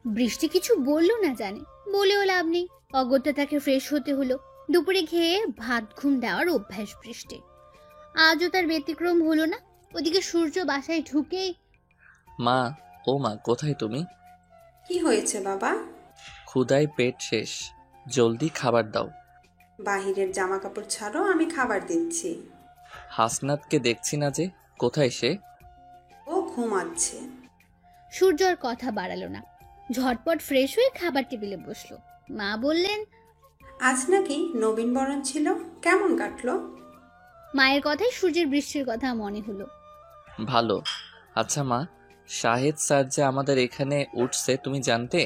বৃষ্টি কিছু বলল না, জানে বলেও লাভ নেই। অগত্যা তাকে ফ্রেশ হতে হলো। দুপুরে খেয়ে ভাত ঘুম দেওয়ার অভ্যাস বৃষ্টি। আজও তার ব্যতিক্রম হলো না। ওদিকে সূর্য বাসায় ঢুকেই, মা, ও মা, কোথায় তুমি? কি হয়েছে বাবা? ক্ষুধায় পেট শেষ, জলদি খাবার দাও। বাহিরের জামা কাপড় ছাড়ো, আমি খাবার দিচ্ছি। হাসনাতকে দেখছি না যে, কোথায় সে? ও ঘুমাচ্ছে। সূর্য আর কথা বাড়ালো না, ঝটপট ফ্রেশ হয়ে খাবার টেবিলে বসলো। মা বললেন, আজ নাকি নবীনবরণ ছিল, কেমন কাটলো? মায়ের কথায় সূর্যের বৃষ্টির কথা মনে হলো। ভালো। আচ্ছা মা, শাহেদ স্যার যে আমাদের এখানে উঠছে, তুমি জানতে?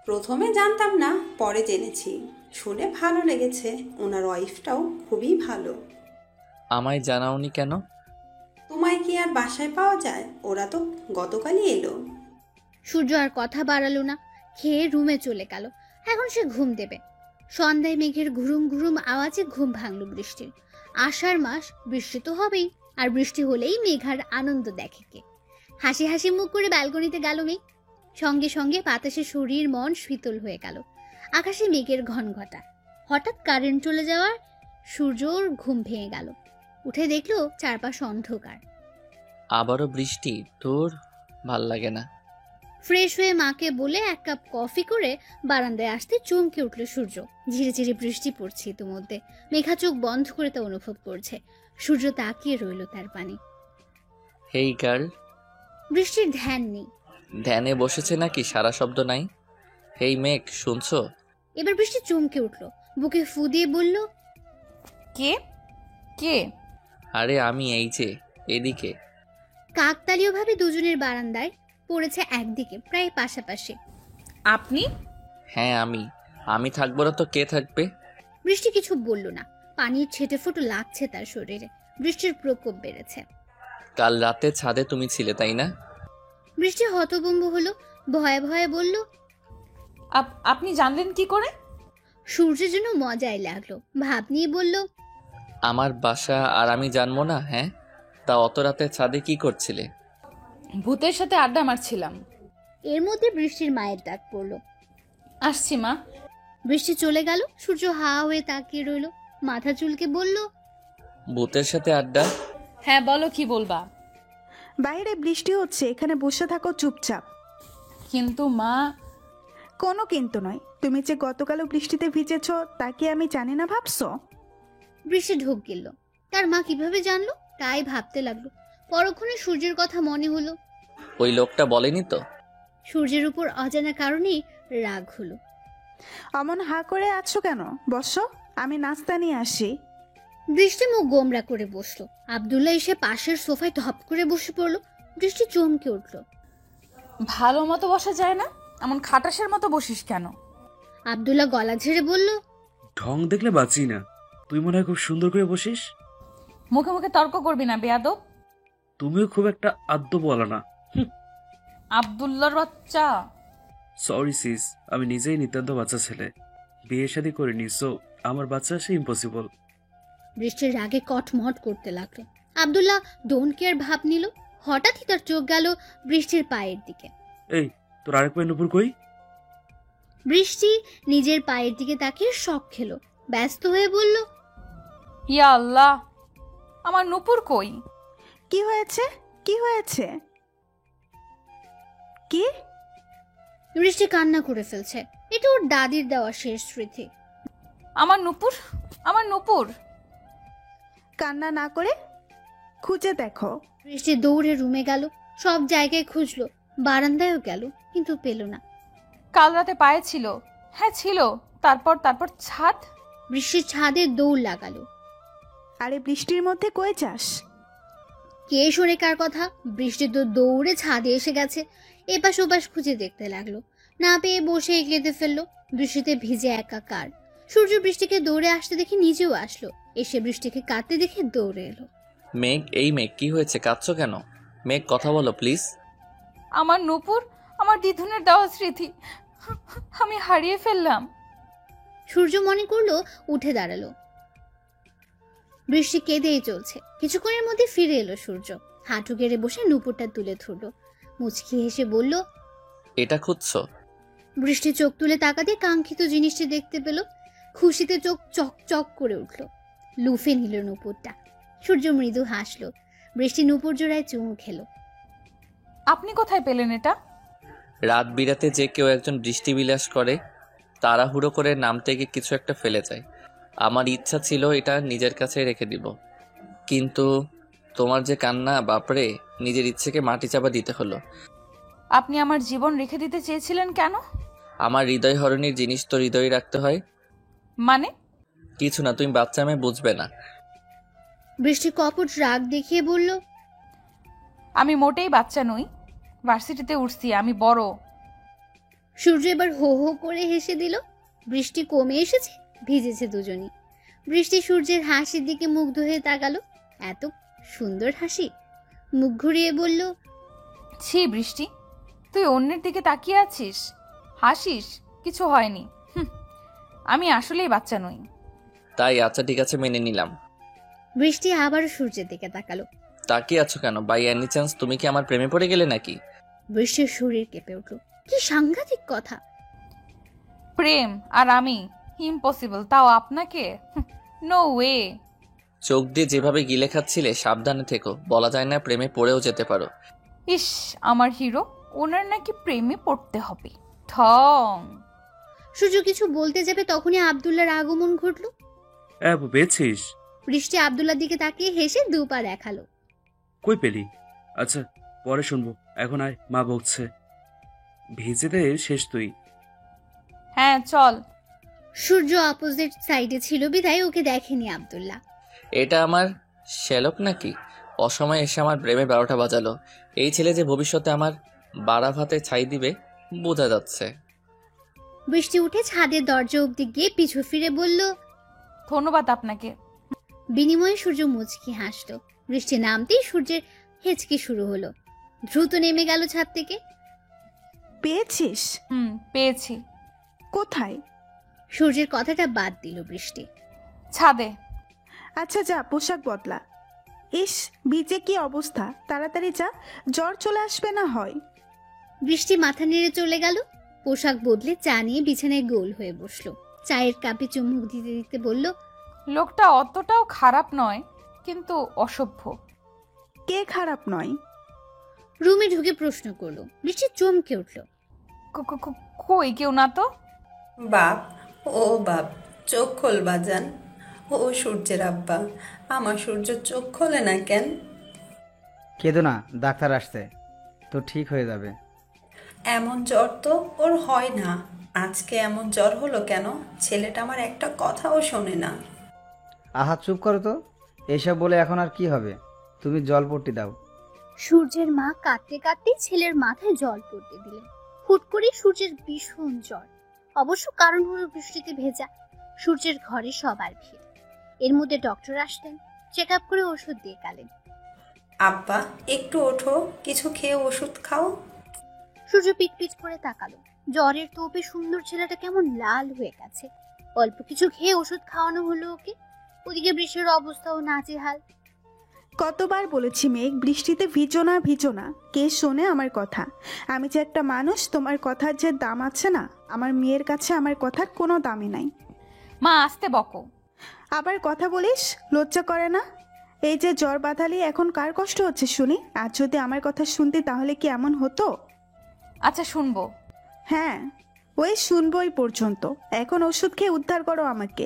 প্রথমে জানতাম না, পরে জেনেছি। শুনে ভালো লেগেছে। ওনার ওয়াইফটাও খুবই ভালো। আমায় জানাওনি কেন? তোমায় কি আর বাসায় পাওয়া যায়? ওরা তো গতকালই এলো। সূর্য আর কথা বাড়ালো না, খেয়ে রুমে চলে গেল। এখন সে ঘুম দেবে। সন্ধ্যায় মেঘের ঘুরুম ঘুরুম আওয়াজে ঘুম ভাঙল বৃষ্টির। আষাঢ় মাস, বৃষ্টি তো হবেই। আর বৃষ্টি হলেই মেঘার আনন্দ দেখে কে। হাসি হাসি মুখ করে ব্যালকনিতে গেল মেঘ। সঙ্গে সঙ্গে বাতাসে শরীর মন শীতল হয়ে গেল। আকাশে মেঘের ঘনঘটা। হঠাৎ কারেন্ট চলে যাওয়ার সূর্যর ঘুম ভেঙে গেল। উঠে দেখলো চারপাশ অন্ধকার। আবারও বৃষ্টি, তোর ভাল লাগে না। ফ্রেশ হয়ে মাকে বলে এক কাপ কফি করে বারান্দায় আসতে চমকে উঠল সূর্য। ধীরে ধীরে বৃষ্টি পড়ছে ইতিমধ্যে। মেঘা চোখ বন্ধ করে তা অনুভব করছে। সূর্য তাকিয়ে রইল তার পানে। হেই গার্ল। বৃষ্টির ধ্যান নেই। ধ্যানে বসেছে নাকি, সারা শব্দ নাই। হেই মেঘ, শুনছো? এবার বৃষ্টি চমকে উঠল, বুকে ফু দিয়ে বলল, কে কে? আরে আমি, এই যে এদিকে। কাকতালীয় ভাবে দুজনের বারান্দায় পড়েছে একদিকে, প্রায় পাশাপাশি। আপনি? হ্যাঁ আমি থাকবো না তো কে থাকবে? বৃষ্টি কিছু বলল না। পানির ছেটে ফুটো লাগছে তার শরীরে। বৃষ্টির প্রকোপ বেড়েছে। কাল রাতে ছাদে তুমি ছিলে, তাই না? বৃষ্টি হতভম্ব হলো, ভয়ে ভয়ে বলল, আপনি জানলেন কি করে? সূর্যের জন্য মজাই লাগলো, ভাব নিয়ে বলল, আমার বাসা আর আমি জানবো না? হ্যাঁ, তা অত রাতে ছাদে কি করছিলে? ভূতের সাথে আড্ডা মারছিলাম। এর মধ্যে বৃষ্টির মায়ের ডাক পড়ল। আসছি মা। বৃষ্টি চলে গেল। সূর্য হা হয়ে তাকিয়ে রইল, মাথা চুলকে বলল, ভূতের সাথে আড্ডা? হ্যাঁ বলো, কি বলবা? বাইরে বৃষ্টি হচ্ছে, এখানে বসে থাকো চুপচাপ। কিন্তু মা। কোনো কিন্তু নয়, তুমি যে গতকালও বৃষ্টিতে ভিজেছো তা কি আমি জানি না ভাবছো? বৃষ্টি ঢোক গেল। তার মা কিভাবে জানলো তাই ভাবতে লাগলো। পরক্ষণে সূর্যের কথা মনে হলো। ওই লোকটা বলেনি তো? সূর্যের উপর অজানা কারণেই রাগ হলো। অমন হা করে আছো কেন? বসো, আমি নাস্তা নিয়ে আসি। বৃষ্টি মুখ গোমরা করে বসলো। আব্দুল্লাহ এসে পাশের সোফায় ধপ করে বসে পড়লো। বৃষ্টি চমকে উঠল। ভালো মতো বসা যায় না? এমন খাটাসের মতো বসিস কেন? আব্দুল্লাহ গলা ঝেড়ে বলল, ঢং দেখলে বাঁচি না। তুই মনে হয় খুব সুন্দর করে বসিস। মুখে মুখে তর্ক করবি না বেয়াদব। তুমিও খুব একটা আদ্য বলা না। আব্দুল্লাহর বাচ্চা। সরি সিস, আমি নিজেই নিতান্ত বাচ্চা ছেলে, বিয়ে শাদী করিনি, সো আমার বাচ্চা আসে ইম্পসিবল। বৃষ্টির রাগে কটমট করতে লাগলো। আব্দুল্লাহ ডোন্ট কেয়ার ভাব নিল। হঠাৎই তার চোখ গেল বৃষ্টির পায়ের দিকে। এই, তোর আরেক পায়ের নুপুর কই? বৃষ্টি নিজের পায়ের দিকে তাকিয়ে শক খেলো। ব্যস্ত হয়ে বলল, ইয়া আল্লাহ, আমার নুপুর কই? কি হয়েছে? কি হয়েছে? কি? বৃষ্টি কান্না করে ফেলছে। এটা ওর দাদির দেওয়া শেষ স্মৃতি। আমার নুপুর, আমার নুপুর। কান্না না করে খুঁজে দেখো। বৃষ্টি দৌড়ে রুমে গেল। সব জায়গায় খুঁজলো, বারান্দায়ও গেল, কিন্তু পেল না। কাল রাতে পায়ে ছিল। হ্যাঁ ছিল। তারপর তারপর ছাদ। বৃষ্টির ছাদে দৌড় লাগালো। আরে বৃষ্টির মধ্যে কই যাস? কে শোনে কার কথা? বৃষ্টি তো দৌড়ে ছাদে এসে গেছে। এপাশ ওপাশ খুঁজে দেখতে লাগলো। না পেয়ে বসে কেঁদে ফেললো। বৃষ্টিতে ভিজে একাকার। সূর্য বৃষ্টিকে দৌড়ে আসতে দেখে নিজেও আসলো। এসে বৃষ্টিকে কাঁদতে দেখে দৌড়ে এলো। মেঘ, এই মেঘ, কি হয়েছে? কাঁদছো কেন? মেঘ, কথা বলো প্লিজ। আমার নুপুর, আমার দিদুনের দেওয়া স্মৃতি আমি হারিয়ে ফেললাম। সূর্য মনে করলো, উঠে দাঁড়ালো। বৃষ্টি কেঁদেই চলছে। কিছুক্ষণের মধ্যে ফিরে এলো সূর্য। হাঁটু গেড়ে বসে নুপুরটা তুলে ধরলো। মুচকি হেসে বলল, এটা খুঁজছো? বৃষ্টি চোখ তুলে তাকাতে কাঙ্ক্ষিত জিনিসটি দেখতে পেল। খুশিতে চোখ চক চক করে উঠল। লুফে নিল নুপুরটা। সূর্য মৃদু হাসলো। বৃষ্টি নুপুর জোড়ায় চুমু খেলো। আপনি কোথায় পেলেন এটা? রাত বিরাতে যে কেউ একজন বৃষ্টি বিলাস করে, তাড়াহুড়ো করে নামতে গিয়ে কিছু একটা ফেলে যায়। আমার ইচ্ছা ছিল এটা নিজের কাছে রেখে দিব, কিন্তু তোমার যে কান্না, বাপরে, নিজের ইচ্ছেকে মাটি চাপা দিতে হলো। আপনি আমার জীবন রেখে দিতে চেয়েছিলেন কেন? আমার হৃদয় হরণীর জিনিস তো হৃদয় রাখতে হয়। মানে? কিছু না, তুমি বাচ্চা মেয়ে, বুঝবে না। বৃষ্টি কপট রাগ দেখিয়ে বলল, আমি মোটেই বাচ্চা নই। ভার্সিটিতে উঠছি, আমি বড়। সূর্য এবার হো হো করে হেসে দিল। বৃষ্টি কমে এসেছে, ভিজেছে দুজনই। বৃষ্টি সূর্যের হাসির দিকে মুগ্ধ হয়ে তাকালো। এত সুন্দর হাসি। মুখ ঘুরিয়ে বলল, ছি বৃষ্টি, তুই অন্যের দিকে তাকিয়ে আছিস, হাসিস, কিছু হয়নি। আমি আসলেই বাচ্চা নই। তাই? আচ্ছা ঠিক আছে, মেনে নিলাম। বৃষ্টি আবারও সূর্যের দিকে তাকালো। তাকিয়ে আছো কেন? বাই এনি চান্স তুমি কি আমার প্রেমে পড়ে গেলে নাকি? বৃষ্টির শরীর কেঁপে উঠল। কি সাংঘাতিক কথা! প্রেম আর আমি ইম্পসিবল, তাও আপনাকে? No way. চোখ দিয়ে যেভাবে গিলে খাচ্ছিলে, সাবধানে থেকো, বলা যায় না প্রেমে পড়েও যেতে পারো। ইস, আমার হিরো, ওনার নাকি প্রেমে পড়তে হবে। ঠং। সূর্য কিছু বলতে যাবে তখনই আব্দুল্লাহর আগমন ঘটল। পেয়েছিস? বৃষ্টি আব্দুল্লাহর দিকে তাকিয়ে হেসে দুপা দেখালো। কই পেলি? আচ্ছা পরে শুনবো, এখন আয়, মা বকছে। ভিজেতে শেষ তুই। হ্যাঁ চল। সূর্য অপোজিট সাইডে ছিল বিধায় ওকে দেখেনি আব্দুল্লাহ। এটা আমার শ্যালক নাকি? অসময়ে এসে আমার প্রেমে 12টা বাজালো। এই ছেলে যে ভবিষ্যতে আমার বাড়া ভাতে ছাই দিবে বোঝা যাচ্ছে। বৃষ্টি উঠে ছাদের দরজা অব্দি গিয়ে পিছু ফিরে বলল, ধন্যবাদ আপনাকে। বিনিময়ে সূর্য মুচকি হাসলো। বৃষ্টি নামতেই সূর্যের হেঁচকি শুরু হলো। দ্রুত নেমে গেল ছাদ থেকে। পেয়েছিস? পেয়েছি। কোথায়? সূর্যের কথাটা বাদ দিল বৃষ্টি। ছাদে। আচ্ছা যা, পোশাক বদলা। ইস, ভিজে কি অবস্থা, তাড়াতাড়ি যা, জ্বর চলে আসবে না হয়। বৃষ্টি মাথা নেড়ে চলে গেল। পোশাক বদলে চা নিয়ে বিছানায় গোল হয়ে বসলো। চায়ের কাপে চুমুক দিতে দিতে বলল, লোকটা অতটাও খারাপ নয়, কিন্তু অসভ্য। কে খারাপ নয়? রুমে ঢুকে প্রশ্ন করলো। বৃষ্টি চমকে উঠল। কই কেউ না তো। বাপ, ও বাপ, চোখ খোল বাজান। ও সূর্যের আব্বা, আমার সূর্য চোখ খোলে না কেন? কেঁদো না, ডাক্তার আসছে, তো ঠিক হয়ে যাবে। এমন জ্বর তো ওর হয় না। আজকে এমন জ্বর হলো কেন? ছেলেটা আমার একটা কথাও শোনে না। আহা চুপ করো তো, এইসব বলে এখন আর কি হবে? তুমি জলপট্টি দাও। সূর্যের মা কাঁদতে কাঁদতে ছেলের মাথায় জল পড়তে দিলেন। হুট করে সূর্যের ভীষণ জ্বর। অবশ্য কারণ হলো বৃষ্টিতে ভেজা। সূর্যের ঘরে সবার ভিড়। এর মধ্যে ডক্টর আসলেন, চেক আপ করে ওষুধ দিয়ে গেলেন। আব্বা, একটু ওঠো, কিছু খেয়ে ওষুধ খাও। সূর্য পিটপিট করে তাকালো। জ্বরের তোপে সুন্দর ছেলেটা কেমন লাল হয়ে গেছে। অল্প কিছু খেয়ে ওষুধ খাওয়ানো হলো ওকে। ওদিকে বৃষ্টির অবস্থাও নাজেহাল। কতবার বলেছি মেঘ, বৃষ্টিতে ভিজো না ভিজো না। কে শোনে আমার কথা? আমি যে একটা মানুষ, তোমার কথার যে দাম আছে না, আমার মেয়ের কাছে আমার কথার কোনো দামই নাই। মা আসতে বকো। আবার কথা বলিস, লজ্জা করে না? এই যে জ্বর বাঁধালি, এখন কার কষ্ট হচ্ছে শুনি? আর যদি আমার কথা শুনতে তাহলে কি এমন হতো? আচ্ছা শুনবো। হ্যাঁ, ওই শুনবই পর্যন্ত। এখন ওষুধ খেয়ে উদ্ধার করো আমাকে।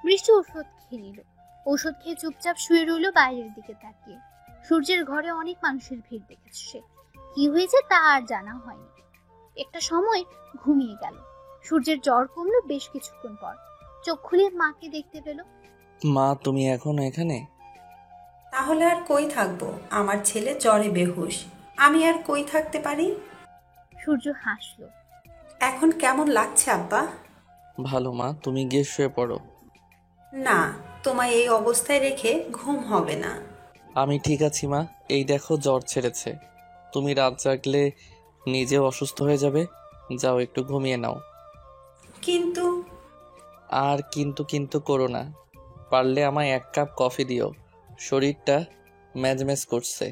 বৃষ্টি ওষুধ খেয়ে নিল। ওষুধ খেয়ে চুপচাপ শুয়ে রইল বাইরের দিকে তাকিয়ে। সূর্যের ঘরে অনেক মানুষের ভিড় দেখেছে সে। কি হয়েছে তা আর জানা হয়নি। একটা সময় ঘুমিয়ে গেল। সূর্যের জ্বর কমলো বেশ কিছুক্ষণ পর। চোখ খুলে মাকে দেখতে পেল। মা, তুমি এখনো এখানে? তাহলে আর কই থাকবো? আমার ছেলে জ্বরে বেহুশ, আমি আর কই থাকতে পারি? সূর্য হাসলো। এখন কেমন লাগছে আব্বা? ভালো মা, তুমি গিয়ে শুয়ে পড়ো। না, তোমায় এই অবস্থায় রেখে ঘুম হবে না। আমি ঠিক আছি মা, এই দেখো জ্বর ছেড়েছে। তুমি রাত জাগলে নিজেও অসুস্থ হয়ে যাবে। যাও একটু ঘুমিয়ে নাও। কিন্তু আর কিন্তু কিন্তু করো না। পারলে আমায় 1 কাপ কফি দিও, শরীরটা ম্যাজম্যাজ করছে।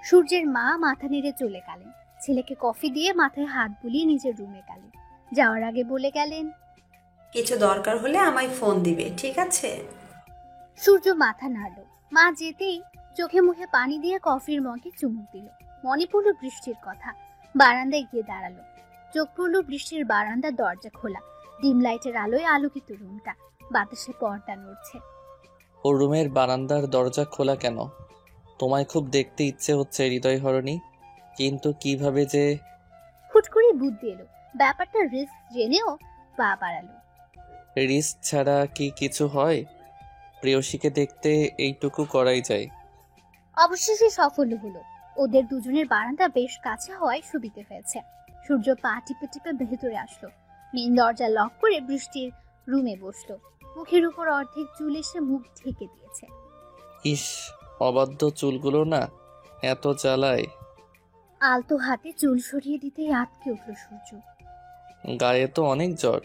সূর্যের মা মাথা নেড়ে চলে গেলেন। ছেলেকে কফি দিয়ে মাথায় হাত বুলিয়ে নিজের রুমে গেলেন। যাওয়ার আগে বলে গেলেন, কিছু দরকার হলে আমায় ফোন দিবে, ঠিক আছে? সূর্য মাথা নাড়ল। মা যেতেই চোখে মুখে পানি দিয়ে কফির মগে চুমুক দিল। মনে পড়ল বৃষ্টির কথা। বারান্দায় গিয়ে দাঁড়ালো। চোখ পড়ল বৃষ্টির বারান্দার দরজা খোলা। ডিম লাইটের আলোয় আলোকিত রুমটা। বাতাসে পর্দা নড়ছে। ওর রুমের বারান্দার দরজা খোলা কেন? তোমায় খুব দেখতে ইচ্ছে হচ্ছে হৃদয় হরণী, কিন্তু কিভাবে যে। হুট করে বুদ্ধি এলো। ব্যাপারটা রিস্ক জেনেও পা বাড়ালো। রিস্ক ছাড়া কি কিছু হয়? প্রেয়সীকে দেখতে এইটুকু করাই যায়। অবশেষে সফল হলো। ওদের দুজনের বারান্দা বেশ কাছে হওয়ায় সুবিধে হয়েছে। সূর্য পা টিপে টিপে ভেতরে আসলো। মেন দরজা লক করে বৃষ্টির রুমে বসলো। মুখের উপর অর্ধেক চুল এসে মুখ ঢেকে দিয়েছে। ইস, অবাধ্য চুলগুলো না এত জ্বালায়। আলতো হাতে চুল সরিয়ে দিতেই আটকে উঠল সূর্য। গায়ে তো অনেক জ্বর।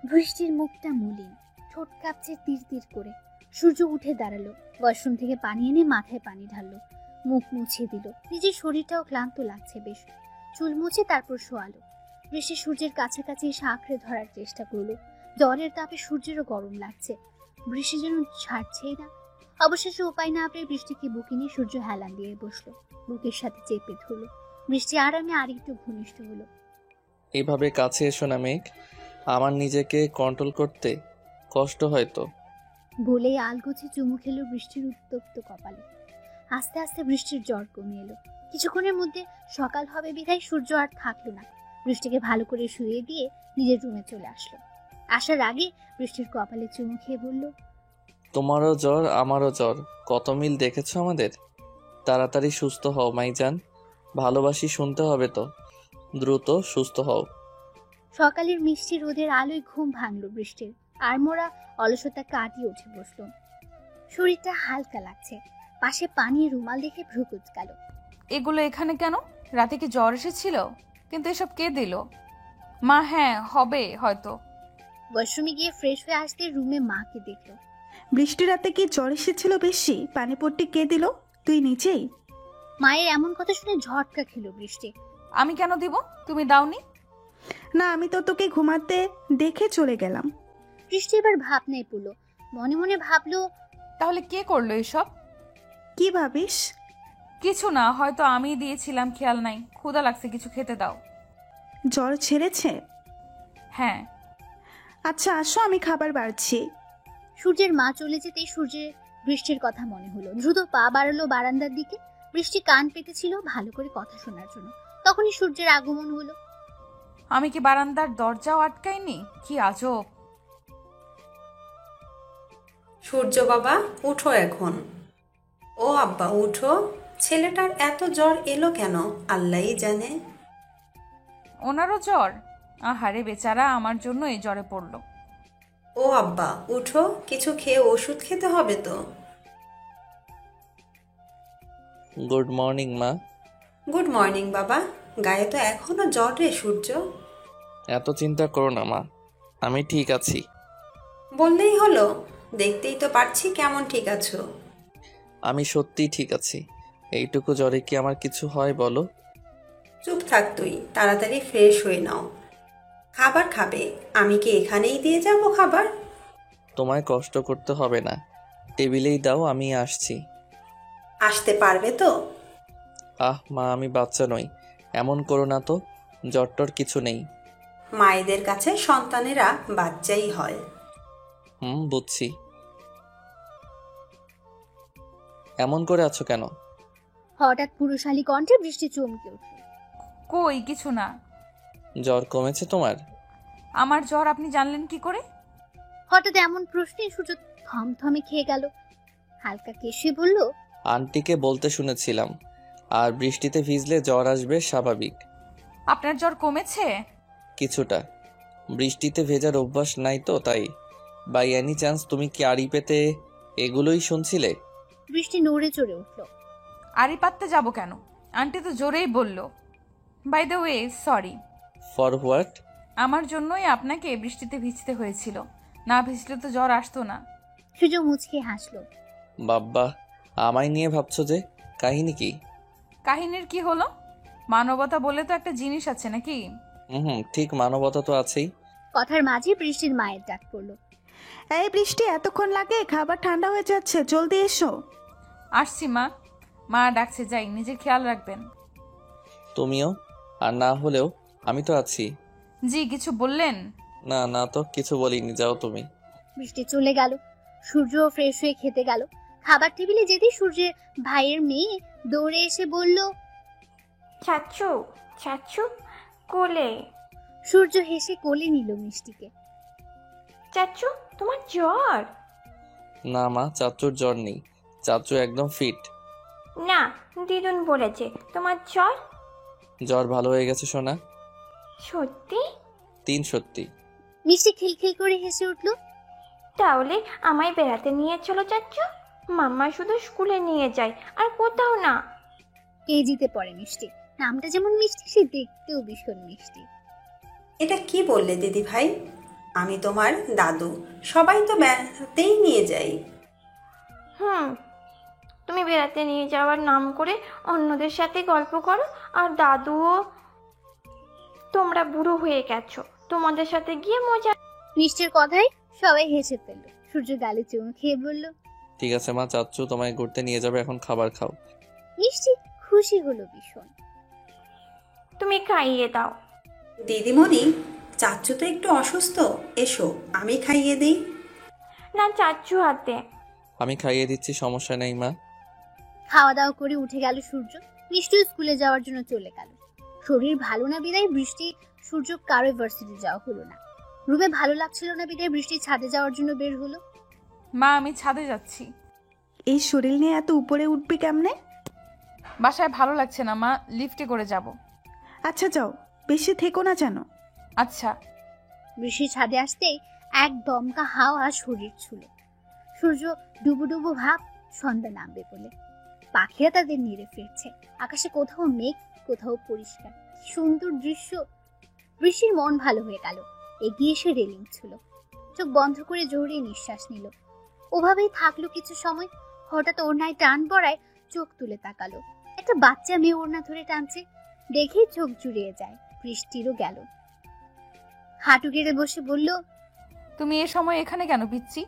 বৃষ্টির মুখটা মলিন, ঠোঁট কাঁপছে তীর তীর করে। সূর্য উঠে দাঁড়ালো। ওয়াশরুম থেকে পানি এনে মাথায় পানি ঢাললো। মুখ মুছিয়ে দিল। নিজের শরীরটাও ক্লান্ত লাগছে বেশ। চুল মুছে তারপর শোয়ালো। বৃষ্টি সূর্যের কাছাকাছি এসে আঁকড়ে ধরার চেষ্টা করলো। জ্বরের তাপে সূর্যেরও গরম লাগছে। বৃষ্টি যেন ছাড়ছেই না। অবশেষে উপায় না পেয়ে বৃষ্টিকে বুকে নিয়ে সূর্য হেলান দিয়ে বসলো। বুকের সাথে চেপে ধরলো। বৃষ্টি আরামে আরেকটু ঘনিষ্ঠ হলো। এভাবে কাছে এসো না মেঘ, আমার নিজেকে কন্ট্রোল করতে কষ্ট হয় তো। বলেই আলগোছে চুমু খেলো বৃষ্টির উত্তপ্ত কপালে। আস্তে আস্তে বৃষ্টির জ্বর কমে এলো। কিছুক্ষণের মধ্যে সকাল হবে বিধায় সূর্য আর থাকলো না। বৃষ্টিকে ভালো করে শুয়ে দিয়ে নিজের রুমে চলে আসলো। আসার আগে বৃষ্টির কপালে চুমু খেয়ে বলল, তোমারও জ্বর আমারও জ্বর, কত মিল দেখেছো আমাদের। তাড়াতাড়ি সুস্থ হও মাইজান, ভালোবাসি শুনতে হবে তো। দ্রুত সুস্থ হও। সকালের মিষ্টি রোদের আলোয় ঘুম ভাঙলো বৃষ্টির। আর মোরা অলসতা কাটিয়ে উঠে বসলো। শরীরটা হালকা লাগছে। পাশে পানির রুমাল দেখে ভ্রু কুঁচকালো। এগুলো এখানে কেন? রাতে কি জ্বর এসেছিল? কিন্তু এসব কে দিল? মা, হ্যাঁ হবে হয়তো। ওয়াশরুমে গিয়ে ফ্রেশ হয়ে আসতে রুমে মাকে দেখলো। বৃষ্টি রাতে কি জ্বর এসেছিল বেশি? পানিপট্টি কে দিল? তুই নিজেই? মায়ের এমন কথা শুনে ঝটকা খেলো বৃষ্টি। আমি কেন দিব? তুমি দাওনি? না, আমি তো তোকে ঘুমাতে দেখে চলে গেলাম। বৃষ্টি এবার ভাবনায় পড়লো। মনে মনে ভাবলো, তাহলে কে করলো এসব? কি ভাবিস? কিছু না, হয়তো আমি দিয়েছিলাম, খেয়াল নাই। ক্ষুধা লাগছে, কিছু খেতে দাও। জ্বর ছেড়েছে? হ্যাঁ। আচ্ছা আসো, আমি খাবার বাড়ছি। সূর্যের মা চলে যেতেই সূর্যের বৃষ্টির কথা মনে হলো। দ্রুত পা বাড়ালো বারান্দার দিকে। বৃষ্টি কান পেতেছিল ভালো করে কথা শোনার জন্য। তখনই সূর্যের আগমন হলো। আমি কি বারান্দার দরজাও আটকাইনি? কি আজব। সূর্য বাবা, উঠো এখন। ও আব্বা উঠো, ছেলেটার এত জ্বর এলো কেন আল্লাহই জানে। ওনারও জ্বর? আহারে বেচারা, আমার জন্য এই জ্বরে পড়লো। ও আব্বা উঠো, কিছু খেয়ে ওষুধ খেতে হবে তো। গুড মর্নিং মা। গুড মর্নিং বাবা, গায়ে তো এখনো জ্বর রে সূর্য। এত চিন্তা করো না মা, আমি ঠিক আছি। বললেই হলো, দেখতেই তো পারছি কেমন ঠিক আছো। আমি সত্যিই ঠিক আছি। এইটুকু জ্বরে কি আমার কিছু হয় বলো? চুপ থাক তুই, তাড়াতাড়ি ফ্রেশ হয়ে নাও। খাবার খাবে? আমি কি এখানেই দিয়ে যাব খাবার? তোমায় কষ্ট করতে হবে না, টেবিলেই দাও, আমি আসছি। আসতে পারবে তো? আহ মা, আমি বাচ্চা নই, এমন করো না তো। জ্বরটর কিছু নেই। মায়েদের কাছে সন্তানেরা বাচ্চাই হয়। বুঝছি। এমন করে আছো কেন? হঠাৎ পুরুষালী কণ্ঠে বৃষ্টি চমকে উঠল। কই কিছু না। জ্বর কমেছে তোমার? আমার জ্বর আপনি জানলেন কি করে? হঠাৎ এমন প্রশ্নে সূর্য থমথমে খেয়ে গেল। হালকা কেশে বলল, আন্টিকে বলতে শুনেছিলাম, আর বৃষ্টিতে ভিজলে জ্বর আসবে স্বাভাবিক। আপনার জ্বর কমেছে? কিছুটা। বৃষ্টিতে ভেজার অভ্যাস নাই তো তাই। বাই এনি চান্স তুমি কি আড়ি পেতে এগুলোই শুনছিলে? বৃষ্টি নড়ে চড়ে উঠল। আড়ি পাততে যাব কেন? আন্টি তো জোরেই বলল। By the way, sorry. For what? আমার জন্যই আপনাকে বৃষ্টিতে ভিজতে হয়েছিল, না ভিজলে তো জ্বর আসতো না। সূর্য মুচকে হাসলো। বাব্বা, আমায় নিয়ে ভাবছো যে? কাহিনী কি? কাহিনীর কি হলো? মানবতা বলে তো একটা জিনিস আছে নাকি? ঠিক, মানবতা তো আছেই। কথার মাঝে বৃষ্টির মায়ের ডাক পড়লো। এই বৃষ্টি, এতক্ষণ লাগে? খাবার ঠান্ডা হয়ে যাচ্ছে, জলদি এসো। আসছি মা। মা ডাকছে, যাই, নিজের খেয়াল রাখবেন। তুমিও, আর না হলেও আমি তো আছি। জি, কিছু বললেন? না না তো কিছু বলিনি, যাও তুমি। বৃষ্টি চলে গেল। সূর্য ফ্রেশ হয়ে খেতে গেল। খাবার টেবিলে যেতেই সূর্যের ভাইয়ের মেয়ে দৌড়ে এসে বলল, চাচু চাচু কোলে। সূর্য হেসে কোলে নিল মিষ্টিকে। চাচু তোমার জ্বর? না মা, চাচুর জ্বর নেই, চাচু একদম ফিট। না, দিদুন বলেছে তোমার জ্বর। জ্বর ভালো হয়ে গেছে সোনা। সত্যি? 3 সত্যি। মিষ্টি খিলখিল করে হেসে উঠল। তাহলে আমায় বেড়াতে নিয়ে চলো চাচু। মাম্মা শুধু স্কুলে নিয়ে যায়, আর কোথাও না। কেজিতে পড়ে মিষ্টি। নামটা যেমন মিষ্টি, সে দেখতেও ভীষণ মিষ্টি। এটা কি বললে দিদি ভাই? আমি তোমার দাদু, সবাই তো বেড়াতেই নিয়ে যাই। তুমি বেড়াতে নিয়ে যাওয়ার নাম করে অন্যদের সাথে গল্প করো, আর দাদুও। তোমরা বুড়ো হয়ে গেছো, তোমাদের সাথে গিয়ে মজা। মিষ্টির কথায় সবাই হেসে ফেলল। সূর্য গালে চুমু খেয়ে বলল, ঠিক আছে মা, চাচু তোমায় ঘুরতে নিয়ে যাবে, এখন খাবার খাও। মিষ্টি খুশি হলো ভীষণ। তুমি খাইয়ে দাও। দিদিমণি, চাচু তো একটু অসুস্থ, এসো আমি খাইয়ে দিই। না, চাচু হাতে। আমি খাইয়ে দিচ্ছি, সমস্যা নেই মা। খাওয়া দাওয়া করে উঠে গেল সূর্য। মিষ্টি স্কুলে যাওয়ার জন্য চলে গেল। শরীর ভালো না বিদায় বৃষ্টি সূর্য কারো ভার্সিটি যাওয়া হলো না। রুমে ভালো লাগছিল না বিদায় বৃষ্টি ছাদে যাওয়ার জন্য বের হলো। মা, আমি ছাদে যাচ্ছি। এই শরীর নিয়ে এত উপরে উঠবি কেমনে? বাসায় ভালো লাগছে না মা, লিফটে করে যাব। আচ্ছা যাও, বেশি থেকো না যেন। আচ্ছা। বৃষ্টি ছাদে আসতেই এক দমকা হাওয়া শরীর ছুঁল। সূর্য ডুবু ডুবু ভাব, সন্ধ্যা নামবে বলে। পাখিরা তাদের নিড়ে ফিরছে। আকাশে কোথাও মেঘ, কোথাও পরিষ্কার। সুন্দর দৃশ্য। বৃষ্টির মন ভালো হয়ে গেল। এগিয়ে এসে রেলিং ছিল। চোখ বন্ধ করে জোরে নিঃশ্বাস নিল। ওভাবেই থাকলো কিছু সময়। হঠাৎ ওড়নায় টান পড়ায় চোখ তুলে তাকালো। একটা বাচ্চা মেয়ে ওড়না ধরে টানছে। দেখেই চোখ জুড়িয়ে যায়। বৃষ্টিরও গেল। হাঁটু গেড়ে বসে বলল, তুমি এ সময় এখানে কেন পিচ্ছি?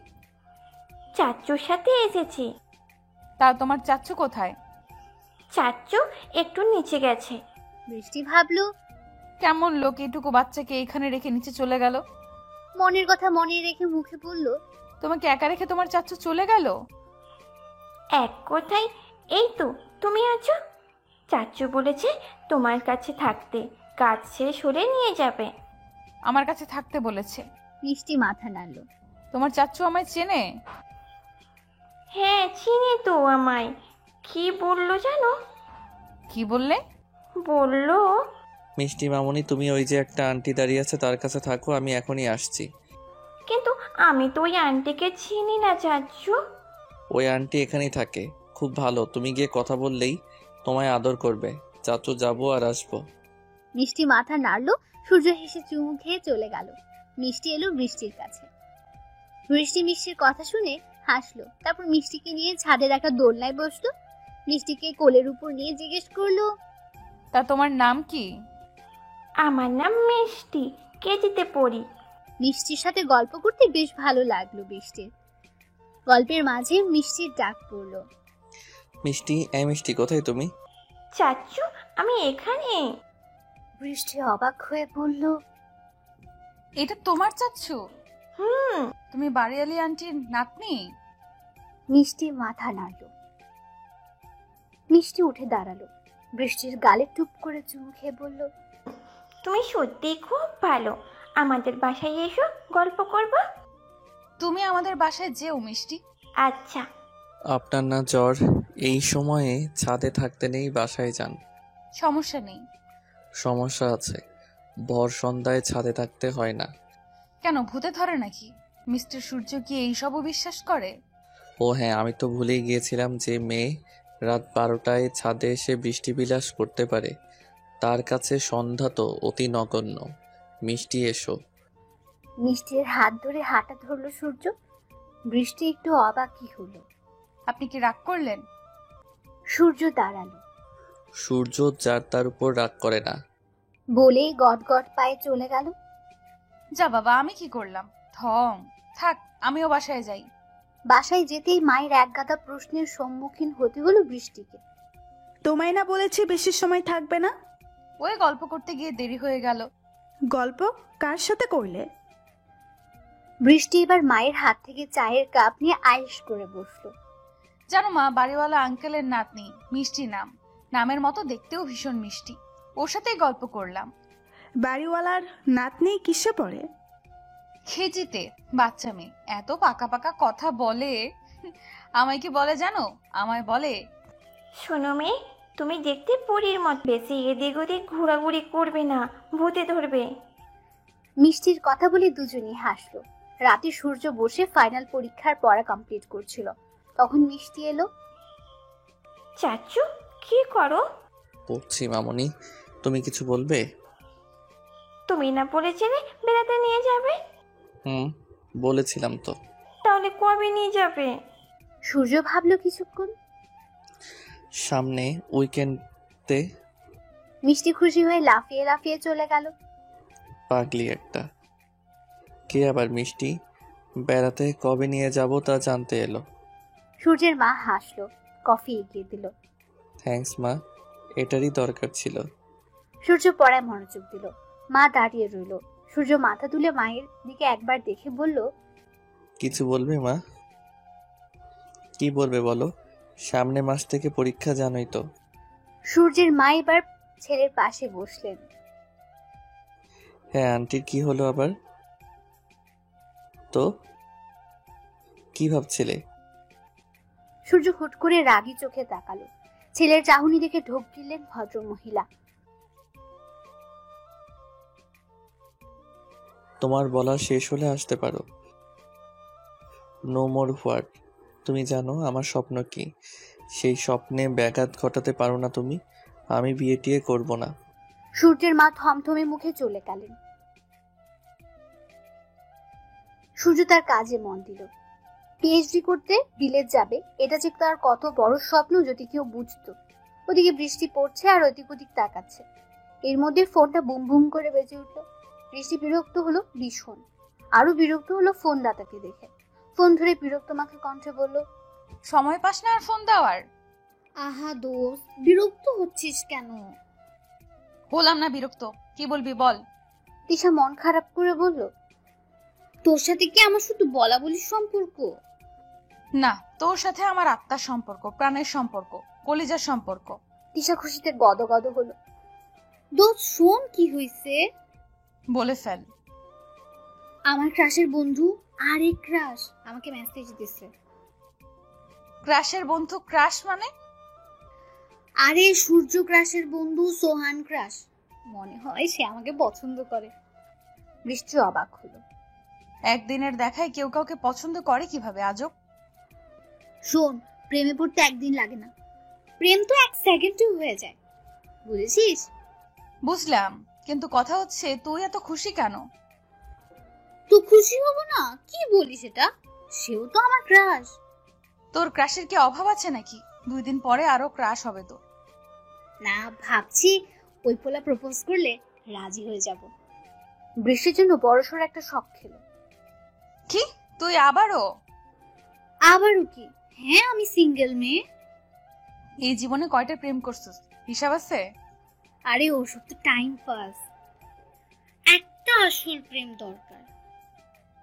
চাচ্চুর সাথে এসেছি। তা তোমার চাচ্চু কোথায়? চাচ্চু একটু নিচে গেছে। বৃষ্টি ভাবলো, কেমন লোক এটুকু বাচ্চাকে এখানে রেখে নিচে চলে গেল। মনের কথা মনে রেখে মুখে বলল, তোমাকে একা রেখে তোমার চাচ্চু চলে গেল? এক কথায় এই তো তুমি আছো। চাচ্চু বলেছে তোমার কাছে থাকতে, কাজ শেষ হলে নিয়ে যাবে। আমার কাছে থাকতে বলেছে? বৃষ্টি মাথা নাড়ল। তোমার চাচ্চু আমায় চেনে? হ্যাঁ চিনি তো আমায়। কি বললো জানো? কি বললে? বললো মিষ্টি মামুনি, তুমি ওই যে একটা আন্টি দাঁড়িয়ে আছে তার কাছে থাকো, আমি এখনই আসছি। কিন্তু আমি তো ওই আন্টিকে চিনি না চাচ্চু। ওই আন্টি এখানেই থাকে, খুব ভালো, তুমি গিয়ে কথা বললেই তোমায় আদর করবে। চাচু যাবো আর আসবো। মিষ্টি মাথা নাড়লো। সূর্য হেসে চুমু খেয়ে চলে গেল। মিষ্টি এলো বৃষ্টির কাছে। বৃষ্টি মিষ্টির কথা শুনে হাসলো। তারপর মিষ্টিকে নিয়ে ছাদে রাখা দোলনায় বসলো। মিষ্টিকে কোলের উপর নিয়ে জিজ্ঞেস করলো, তা তোমার নাম কি? আমার নাম মিষ্টি, কেজিতে পড়ি। মিষ্টির সাথে গল্প করতে বেশ ভালো লাগলো বৃষ্টির। গল্পের মাঝে মিষ্টির ডাক পড়লো, মিষ্টি, এই মিষ্টি, কোথায় তুমি? চাচ্চু আমি এখানে। বৃষ্টি অবাক হয়ে বলল, এটা তোমার চাচ্চু? হুম। তুমি বাড়িয়ালি আন্টির নাতনি? মিষ্টি মাথা নাড়ল। মিষ্টি উঠে দাঁড়ালো। বৃষ্টির গালে টুপ করে চুমু খেয়ে বলল, তুমি সত্যি খুব ভালো। আমাদের বাসায় এসো, গল্প করবা। তুমি আমাদের বাসায় যেও মিষ্টি। আচ্ছা। আপনার না জ্বর, এই সময়ে ছাদে থাকতে নেই, বাসায় যান। সমস্যা নেই। সমস্যা আছে, ভর সন্ধ্যায় ছাদে থাকতে হয় না। কেন, ভূতে ধরে নাকি? মিস্টার সূর্য কি এইসবও বিশ্বাস করে? ও হ্যাঁ, আমি তো ভুলেই গিয়েছিলাম যে মেয়ে রাত 12টায় ছাদে এসে বৃষ্টি বিলাস করতে পারে, তার কাছে সন্ধ্যা তো অতি নগণ্য। মিষ্টি, এসো। মিষ্টির হাত ধরে হাঁটা ধরলো সূর্য। বৃষ্টি একটু অবাকই হলো। আপনি কি রাগ করলেন? সূর্য দাঁড়ালো। সূর্য যার তার উপর রাগ করে না বলেই গট গট পায়ে চলে গেল। যা বাবা, আমি কি করলাম? ঠং। থাক, আমিও বাসায় যাই। বাসায় যেতেই মায়ের একগাদা প্রশ্নের সম্মুখীন হতে হলো বৃষ্টিকে। তোমায় না বলেছি বেশি সময় থাকবে না? ওই গল্প করতে গিয়ে দেরি হয়ে গেল। গল্প কার সাথে করলে? বৃষ্টি এবার মায়ের হাত থেকে চায়ের কাপ নিয়ে আয়েশ করে বসলো। জানো মা, বাড়িওয়ালা আঙ্কেলের নাতনি, মিষ্টি নাম। নামের মতো দেখতেও ভীষণ মিষ্টি। ওর সাথেই গল্প করলাম। বাড়িওয়ালার নাতনি কিসে পড়ে? খেজিতে, বাচ্চা মেয়ে, এত পাকা পাকা কথা বলে। আমায় কি বলে জানো? আমায় বলে, শোনো মেয়ে, তুমি দেখতে পরীর মত, বেশি এদিক ওদিক ঘোরাঘুরি করবে না, ভূতে ধরবে। মিষ্টির কথা বলে দুজনেই হাসলো। রাতে সূর্য বসে ফাইনাল পরীক্ষার পড়া কমপ্লিট করছিল। তখন মিষ্টি এলো। চাচ্চু কি করো? পড়ছি মামুনি, তুমি কিছু বলবে? তুমি না বলেছিলে বেড়াতে নিয়ে যাবে? বলেছিলাম তো। তাহলে কবে নিয়ে যাবে? সূর্য ভাবলো কিছুক্ষণ। সামনে উইকেন্ডে। মিষ্টি খুশি হয়ে লাফিয়ে লাফিয়ে চলে গেল। পাগলি একটা। কে আবার মিষ্টি? বেড়াতে কবে নিয়ে যাব তা জানতে এলো। সূর্যের মা হাসলো, কফি এগিয়ে দিল। থ্যাঙ্কস মা, এটারই দরকার ছিল। সূর্য পড়ায় মনোযোগ দিল। মা দাঁড়িয়ে রইল। সূর্য মাথা তুলে মায়ের দিকে একবার দেখে বলল, কিছু বলবে মা? কি বলবে বলো, সামনে মাস থেকে পরীক্ষা, জানোই তো। সূর্যের মা এবার ছেলের পাশে বসলেন। হ্যাঁ, আন্টির কি হলো আবার? তো কি ভাবছিলে? সূর্য হুট করে রাগী চোখে তাকালো। ছেলের চাহনি দেখে ঢোক গিললেন ভদ্রমহিলা। তোমার বলা শেষ হলে আসতে পারো। No more what. তুমি জানো আমার স্বপ্ন কি? সেই স্বপ্নে ব্যাঘাত ঘটাতে পারো না তুমি। আমি বিয়ে টিয়ে করবো না। সূর্যের মা থমথমে মুখে চলে গেলেন। সূর্য তার কাজে মন দিল। পিএইচডি করতে বিলেত যাবে, এটা যে তার কত বড় স্বপ্ন যদি কেউ বুঝতো। ওদিকে বৃষ্টি পড়ছে আর ওদিক ওদিক তাকাচ্ছে। এর মধ্যে ফোনটা বুম বুম করে বেজে উঠল। বৃষ্টি বিরক্ত হলো ভীষণ। আরো বিরক্ত হলো ফোন দাতাকে দেখে। ফোন ধরে বিরক্ত মাখা কণ্ঠে বলল, সময় পাস না আর ফোন দেওয়ার? আহা দোস্ত, বিরক্ত হচ্ছিস কেন? হলাম না বিরক্ত, কি বলবি বল। তিশা মন খারাপ করে বলল, তোর সাথে কি আমার শুধু বলা বলির সম্পর্ক? না, তোর সাথে আমার আত্মার সম্পর্ক, প্রাণের সম্পর্ক, কলিজার সম্পর্ক। তিশা খুশিতে গদগদ হলো। দোস্ত শোন, কি হইছে? বলে ফেল। আমার ক্রাশের বন্ধু, আরেক ক্রাশ, আমাকে মেসেজ দিছে। ক্রাশের বন্ধু? ক্রাশ মানে? আরে সূর্য ক্রাশের বন্ধু সোহান ক্রাশ। মনে হয় সে আমাকে পছন্দ করে। বৃষ্টি অবাক হলো। একদিনের দেখায় কেউ কাউকে পছন্দ করে কিভাবে আজব? শোন, প্রেমে পড়তে একদিন লাগে না, প্রেম তো 1 সেকেন্ডে হয়ে যায়, বুঝেছিস? বুঝলাম, কিন্তু কথা হচ্ছে তুই এত খুশি কেন? তো খুশি হব না? কি বলিস এটা? সেও তো আমার ক্রাশ। তোর ক্রাশের কি অভাব আছে নাকি? 2 দিন পরে আরো ক্রাশ হবে তোর। না, ভাবছি ওই পোলা প্রপোজ করলে রাজি হয়ে যাব। বৃষ্টির জন্য বড়সড় একটা শখ খেলো। কি? তুই আবারও? আবারও কি? হ্যাঁ, আমি সিঙ্গেল মেয়ে। এই জীবনে কয়টা প্রেম করছিস হিসাব আছে? আরে ওসব তো টাইম পাস, একটা আসল প্রেম দরকার।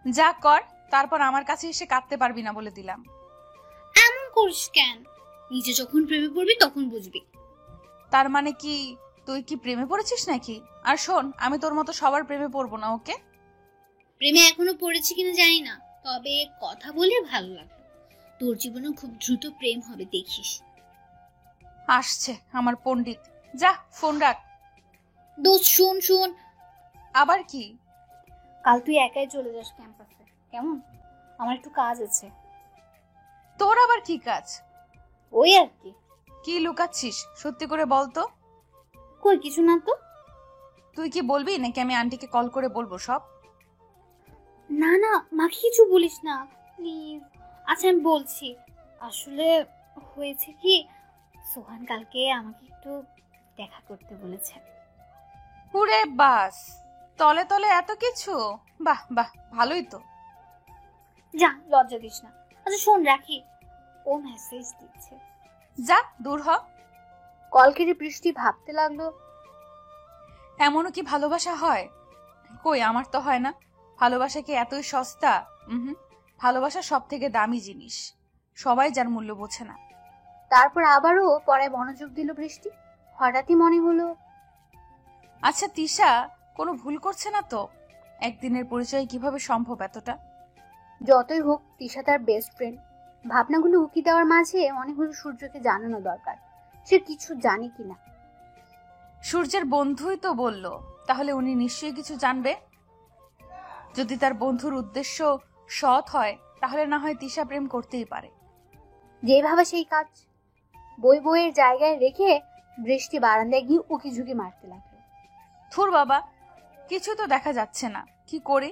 যা কর, তারপর আমার কাছে এসে কাঁদতে পারবি না বলে দিলাম। এমন করিস কেন? নিজে যখন প্রেমে পড়বি তখন বুঝবি। তার মানে কি তুই কি প্রেমে পড়েছিস নাকি? আর শোন, আমি তোর মতো সবার প্রেমে পড়বো না, ওকে? প্রেমে এখনো পড়েছি কিনা জানি না, তবে কথা বলে ভালো লাগলো। তোর জীবনে খুব দ্রুত প্রেম হবে, দেখিস। আসছে আমার পণ্ডিত। যা, ফোন রাখ। দোস্ত শোন শোন। আবার কি? কাল তুই একাই চলে যাস ক্যাম্পাসে, কেমন? আমার একটু কাজ আছে। তোর আবার কি কাজ? ওই আর কি। কি লুকাচ্ছিস? সত্যি করে বল তো। কই কিছু না তো। তুই কি বলবি নাকি আমি আন্টিকে কল করে বলবো সব? না না, মাকে কিছু বলিস না প্লিজ। আচ্ছা আমি বলছি, আসলে হয়েছে কি, সোহান কালকে আমাকে একটু দেখা করতে বলেছে। পুরে বাস, তলে তলে এত কিছু। বাহ বাহ, ভালোই তো। যা, লজ্জা দিস না। আচ্ছা শোন, রাখি। ও মেসেজ দিচ্ছে। যা, দূর হ। কল কেটে বৃষ্টি ভাবতে লাগলো, এমনও কি ভালোবাসা হয়? কই, আমার তো হয় না। ভালোবাসা কি এতই সস্তা? ভালোবাসা সব থেকে দামি জিনিস, সবাই যার মূল্য বোঝে না। তারপর আবারও পড়ায় মনোযোগ দিল বৃষ্টি। হঠাৎই মনে হলো, আচ্ছা তিশা কোনো ভুল করছে না তো? একদিনের পরিচয় কিভাবে সম্ভব এতটা? যতই হোক তিশা তার বেস্ট ফ্রেন্ড। ভাবনাগুলো উকি দেওয়ার মাঝে মনে হলো সূর্যকে জানানো দরকার, সে কিছু জানে কিনা। সূর্যের বন্ধুই তো বলল, তাহলে উনি নিশ্চয়ই কিছু জানবে। যদি তার বন্ধুর উদ্দেশ্য সৎ হয়, তাহলে না হয় তিশা প্রেম করতেই পারে। যেভাবে সেই কাজ। বইয়ের জায়গায় রেখে বৃষ্টি বারান্দায় গিয়ে উকি ঝুঁকি মারতে লাগলো। থুর বাবা, কিছু তো দেখা যাচ্ছে না, কি করি?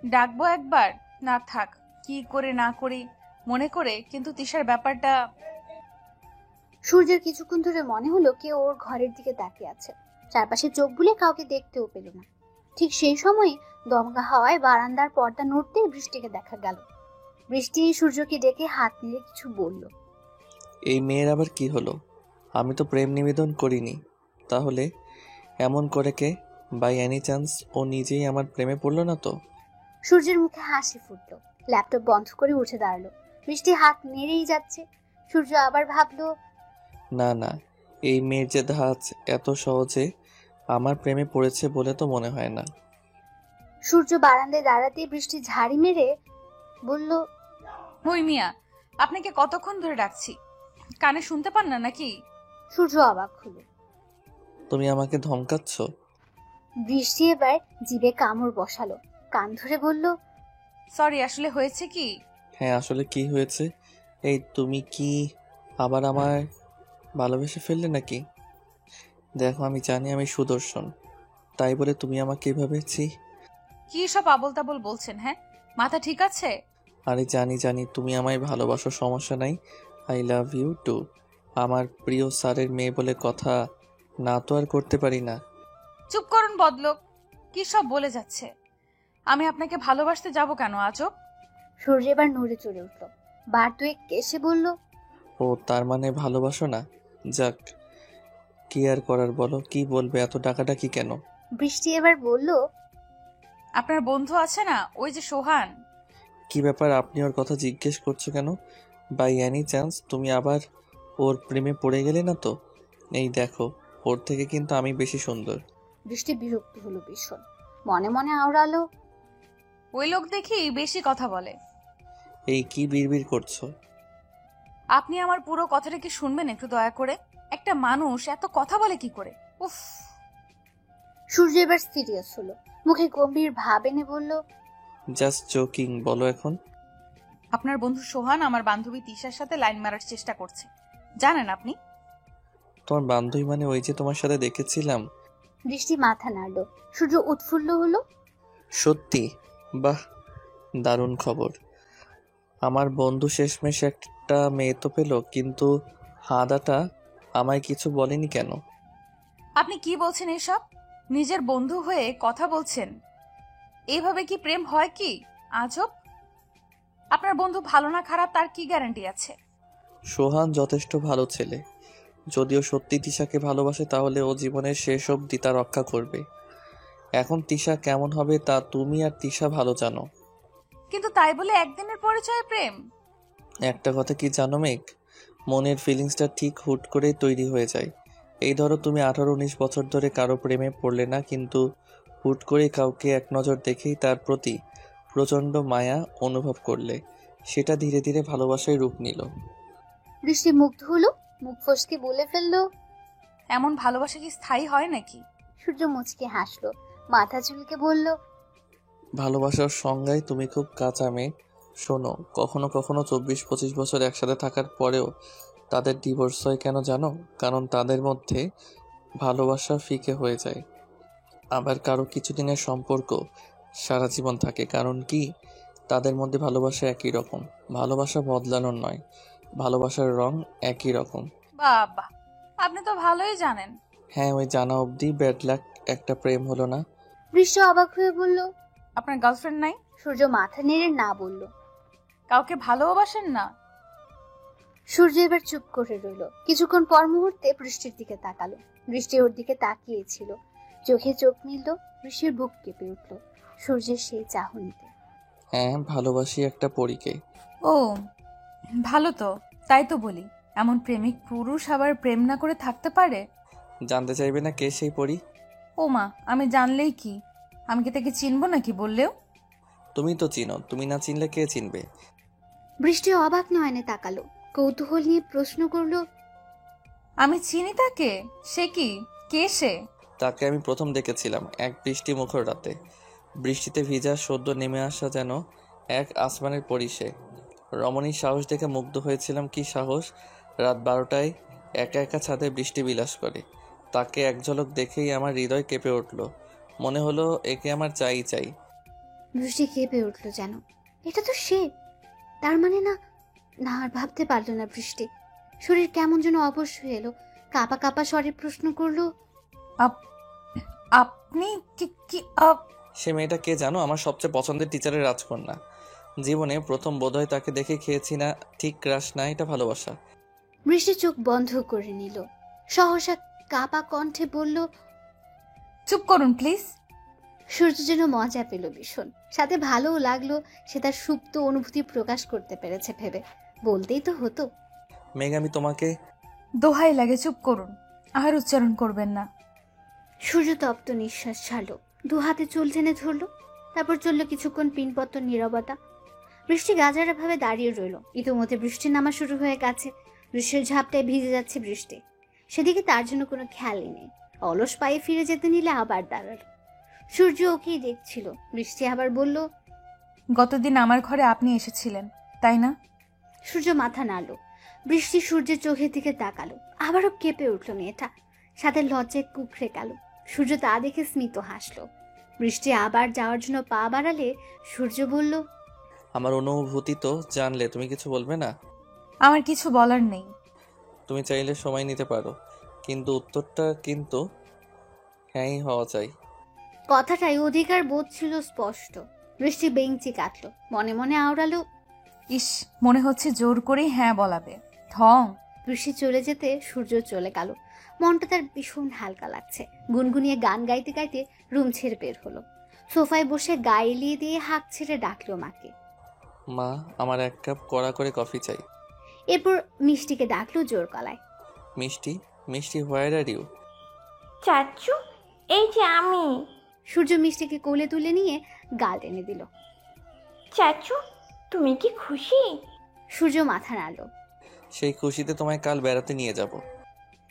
ডাকবো একবার? না থাক, কি করে না করি মনে করে, কিন্তু তিশার ব্যাপারটা। সূর্যের কিছুক্ষণ ধরে মনে হলো কেউ ওর ঘরের দিকে তাকিয়ে আছে। চারপাশে চোখ বুলে কাউকে দেখতেও পেল না। ঠিক সেই সময় দমকা হাওয়ায় বারান্দার পর্দা নড়তে বৃষ্টিকে দেখা গেল। বৃষ্টি সূর্যকে ডেকে হাত নেড়ে কিছু বলল। এই মেয়ের আবার কি হলো? আমি তো প্রেম নিবেদন করিনি, তাহলে এমন করে কে? বাই এনি চান্স ও নিজেই আমার প্রেমে পড়লো না তো? সূর্যের মুখে হাসি ফুটলো। ল্যাপটপ বন্ধ করে উঠে দাঁড়ালো। বৃষ্টি হাত নেড়েই যাচ্ছে। সূর্য আবার ভাবলো, না না, এই মেয়ের যে ধাঁচ এত সহজে আমার প্রেমে পড়েছে বলে তো মনে হয় না। সূর্য বারান্দায় দাঁড়াতে বৃষ্টি ঝাড়ি মেরে বলল, ওই মিয়া, আপনাকে কতক্ষণ ধরে ডাকছি, কানে শুনতে পান না নাকি? সূর্য অবাক হলো। তুমি আমাকে ধমকাচ্ছ? বৃষ্টি এবার জিভে কামড় বসালো। কান ধরে বলল, সরি, আসলে হয়েছে কি। হ্যাঁ, আসলে কি হয়েছে? এই তুমি কি আবার আমায় ভালোবেসে ফেললে নাকি? দেখো, আমি জানি আমি সুদর্শন, তাই বলে তুমি আমাকে এভাবে কি সব আবল তাবল বলছেন? হ্যাঁ, মাথা ঠিক আছে? আরে জানি তুমি আমায় ভালোবাসো, সমস্যা নাই। I love you too. আমার প্রিয় স্যারের মেয়ে বলে কথা না তো আর করতে পারি না। চুপ করুন বদলোক, কি সব বলে যাচ্ছে। আমি আপনাকে ভালোবাসতে যাব কেন আজব? সূর্য এবার নড়ে চড়ে উঠল। বার দুয়েক কেসে বলল, ও তার মানে ভালোবাসো না? যাক, কি আর করার বলো। কি বলবে, এত ডাকাডাকি কেন? বৃষ্টি এবার বলল, আপনার বন্ধু আছে না, ওই যে সোহান। কি ব্যাপার, আপনি ওর কথা জিজ্ঞেস করছো কেন? বাই এনি চান্স তুমি আবার ওর প্রেমে পড়ে গেলে না তো? এই দেখো, ওর থেকে কিন্তু আমি বেশি সুন্দর। বৃষ্টি বিরক্ত হলো ভীষণ। মনে মনে আওড়ালো, ওই লোক দেখি বেশি কথা বলে। এই কি বিড়বিড় করছো? আপনি আমার পুরো কথাটা কি শুনবেন একটু দয়া করে? একটা মানুষ এত কথা বলে কি করে? উফ। সূর্য এবার সিরিয়াস হলো, মুখে গম্ভীর ভাব এনে বলল, জাস্ট জোকিং, বলো এখন। আপনার বন্ধু সোহান আমার বান্ধবী তিশার সাথে লাইন মারার চেষ্টা করছে, জানেন আপনি? তোমার বান্ধবী মানে ওই যে তোমার সাথে দেখেছিলাম? বৃষ্টি মাথা নাড়ল। সূর্য উৎফুল্ল হলো, সত্যি? বাহ, দারুণ খবর। আমার বন্ধু শেষমেশ একটা মেয়ে তো পেল, কিন্তু হাদাটা আমায় কিছু বলেনি কেন? আপনি কি বলছেন এসব? নিজের বন্ধু হয়ে কথা বলছেন? এইভাবে কি প্রেম হয় কি আজব? আপনার বন্ধু ভালো না খারাপ তার কি গ্যারান্টি আছে? সোহান যথেষ্ট ভালো ছেলে। যদিও সত্যি তিশাকে ভালোবাসে তাহলে ও জীবনের শেষ অবধি তা রক্ষা করবে। এখন তিশা কেমন হবে তা তুমি আর তিশা ভালো জানো। কিন্তু তাই বলে একদিনের পরিচয় প্রেম? একটা কথা কি জানো মেঘ, মনের ফিলিংসটা ঠিক হুট করেই তৈরি হয়ে যায়। এই ধরো তুমি 18-19 বছর ধরে কারো প্রেমে পড়লে না, কিন্তু হুট করে কাউকে এক নজর দেখেই তার প্রতি প্রচণ্ড মায়া অনুভব করলে, সেটা ধীরে ধীরে ভালোবাসায় রূপ নিল। বৃষ্টি মুগ্ধ হলো, মুখ ফসকে বলে ফেললো, এমন ভালোবাসা কি স্থায়ী হয় নাকি? সূর্য মুচকে হাসলো, মাথা চুলকে বলল, ভালোবাসার সংজ্ঞায় তুমি খুব কাঁচা মেয়ে। শোনো, কখনো কখনো 24-25 বছর একসাথে থাকার পরেও তাদের ডিভোর্স হয় কেন জানো? কারণ তাদের মধ্যে ভালোবাসা ফিকে হয়ে যায়। আবার কারো কিছুদিনের সম্পর্ক সারা জীবন থাকে, কারণ কি তাদের মধ্যে ভালোবাসা একই রকম। ভালোবাসা বদলানোর নয়, ভালোবাসার রং একই রকম। বাবা, আপনি তো ভালোই জানেন। হ্যাঁ, ওই জানা অবধি ব্যাড লাক একটা প্রেম হলো না। বৃষ্টি অবাক হয়ে বলল, আপনার গার্লফ্রেন্ড নাই? সূর্য মাথা নেড়ে না বলল। কাউকে ভালোবাসেন না? সূর্য এবার চুপ করে রইল। কিছুক্ষণ পর মুহূর্তে বৃষ্টির দিকে তাকালো। বৃষ্টি ওর দিকে তাকিয়েছিল, চোখে চোখ মিলল। বৃষ্টির বুক কেঁপে উঠল সূর্যের সেই চাহনিতে। হ্যাঁ, ভালোবাসি একটা পরীকে। ও ভালো তো, তাই তো বলি, এমন প্রেমিক পুরুষ আবার প্রেম না করে থাকতে পারে? জানতে চাইবে না কে সেই পরী? ও মা, আমি জানলেই কি? আমি কি তাকে চিনবো নাকি বললেও? তুমি তো চিনো, তুমি না চিনলে কে চিনবে? বৃষ্টি অবাক নয়নে তাকালো, কৌতূহল নিয়ে প্রশ্ন করলো, আমি চিনি তাকে? সে কি, কে সে? তাকে আমি প্রথম দেখেছিলাম এক বৃষ্টি মুখর রাতে। বৃষ্টিতে ভিজা সদ্য নেমে আসা যেন এক আসমানের পরী সে। রমণীর সাহস দেখে মুগ্ধ হয়েছিলাম। কি সাহস! রাত 12টায় একা একা ছাদে বৃষ্টি বিলাস করে। তাকে এক ঝলক দেখেই আমার হৃদয় কেঁপে উঠল। মনে হলো একে আমার চাই চাই। বৃষ্টি কেঁপে উঠল যেন। এটা তো সে। তার মানে না, না আর ভাবতে পারল না বৃষ্টি। শরীর কেমন যেন অবশ হয়ে এলো। কাঁপা কাঁপা স্বরে প্রশ্ন করলো, আপনি কি? সে মেয়েটা কে জানো? আমার সবচেয়ে পছন্দের টিচারের রাজকন্যা। জীবনে প্রথম বোধহয় তাকে দেখে খেয়েছি না ঠিক ক্রাশ না, এটা ভালোবাসা। বৃষ্টি চোখ বন্ধ করে নিল, সহসা কাঁপা কণ্ঠে বলল, চুপ করুন প্লিজ। সূর্য যেন মজা পেল ভীষণ, সাথে ভালোও লাগলো। সে তার সুপ্ত অনুভূতি প্রকাশ করতে পেরেছে ভেবে। বলতেই তো হতো। মেঘ, আমি তোমাকে। দোহাই লাগে চুপ করুন, আর উচ্চারণ করবেন না। সূর্য তপ্ত নিঃশ্বাস ছাড়লো, দু হাতে চুল টেনে ধরলো। তারপর চললো কিছুক্ষণ পিনপত্র নীরবতা। বৃষ্টি গাজারা ভাবে দাঁড়িয়ে রইল। ইতিমধ্যে বৃষ্টি নামা শুরু হয়ে গেছে। বৃষ্টির ঝাপটায় ভিজে যাচ্ছে বৃষ্টি। সেদিকে তার জন্য কোনো খেয়ালই নেই। অলস পায়ে ফিরে যেতে নিলে আবার দাঁড়ালো। সূর্য ওকেই দেখছিল। বৃষ্টি আবার বলল, গতদিন আমার ঘরে আপনি এসেছিলেন, তাই না? সূর্য মাথা নাড়ল। বৃষ্টি সূর্যের চোখের দিকে তাকালো। আবারও কেঁপে উঠল মেয়েটা, সাথে লজ্জায় কুকড়ে গেল। সূর্য তা দেখে স্মিত হাসলো। বৃষ্টি আবার যাওয়ার জন্য পা বাড়ালে সূর্য বলল, আমার অনুভূতি তো জানলে, তুমি কিছু বলবে না? আমার কিছু বলার নেই। তুমি চাইলে সময় নিতে পারো, কিন্তু উত্তরটা কিন্তু হ্যাঁই হওয়া চাই। কথাটাই অধিকার বোধ ছিল স্পষ্ট। বৃষ্টি বেঞ্চি কাটলো, মনে মনে আওড়ালো, ইস, মনে হচ্ছে জোর করেই হ্যাঁ বলাবে। ঢং। বৃষ্টি চলে যেতে সূর্য চলে গেল। মনটা তার ভীষণ হালকা লাগছে। গুনগুনিয়ে গান গাইতে গাইতে রুম ছেড়ে বের হলো। সোফায় বসে গা এলিয়ে দিয়ে হাঁক ছেড়ে ডাকলো মাকে। মা, আমার 1 কাপ কড়া করে কফি চাই। এরপর মিষ্টিকে ডাকলো জোর গলায়। মিষ্টি, মিষ্টি, হোয়ার আর ইউ? চাচু, এই যে আমি। সূর্য মিষ্টিকে কোলে তুলে নিয়ে গাল টেনে দিল। চাচু, তুমি কি খুশি? সূর্য মাথা নাড়ল। সেই খুশিতে তোমায় কাল বেড়াতে নিয়ে যাব।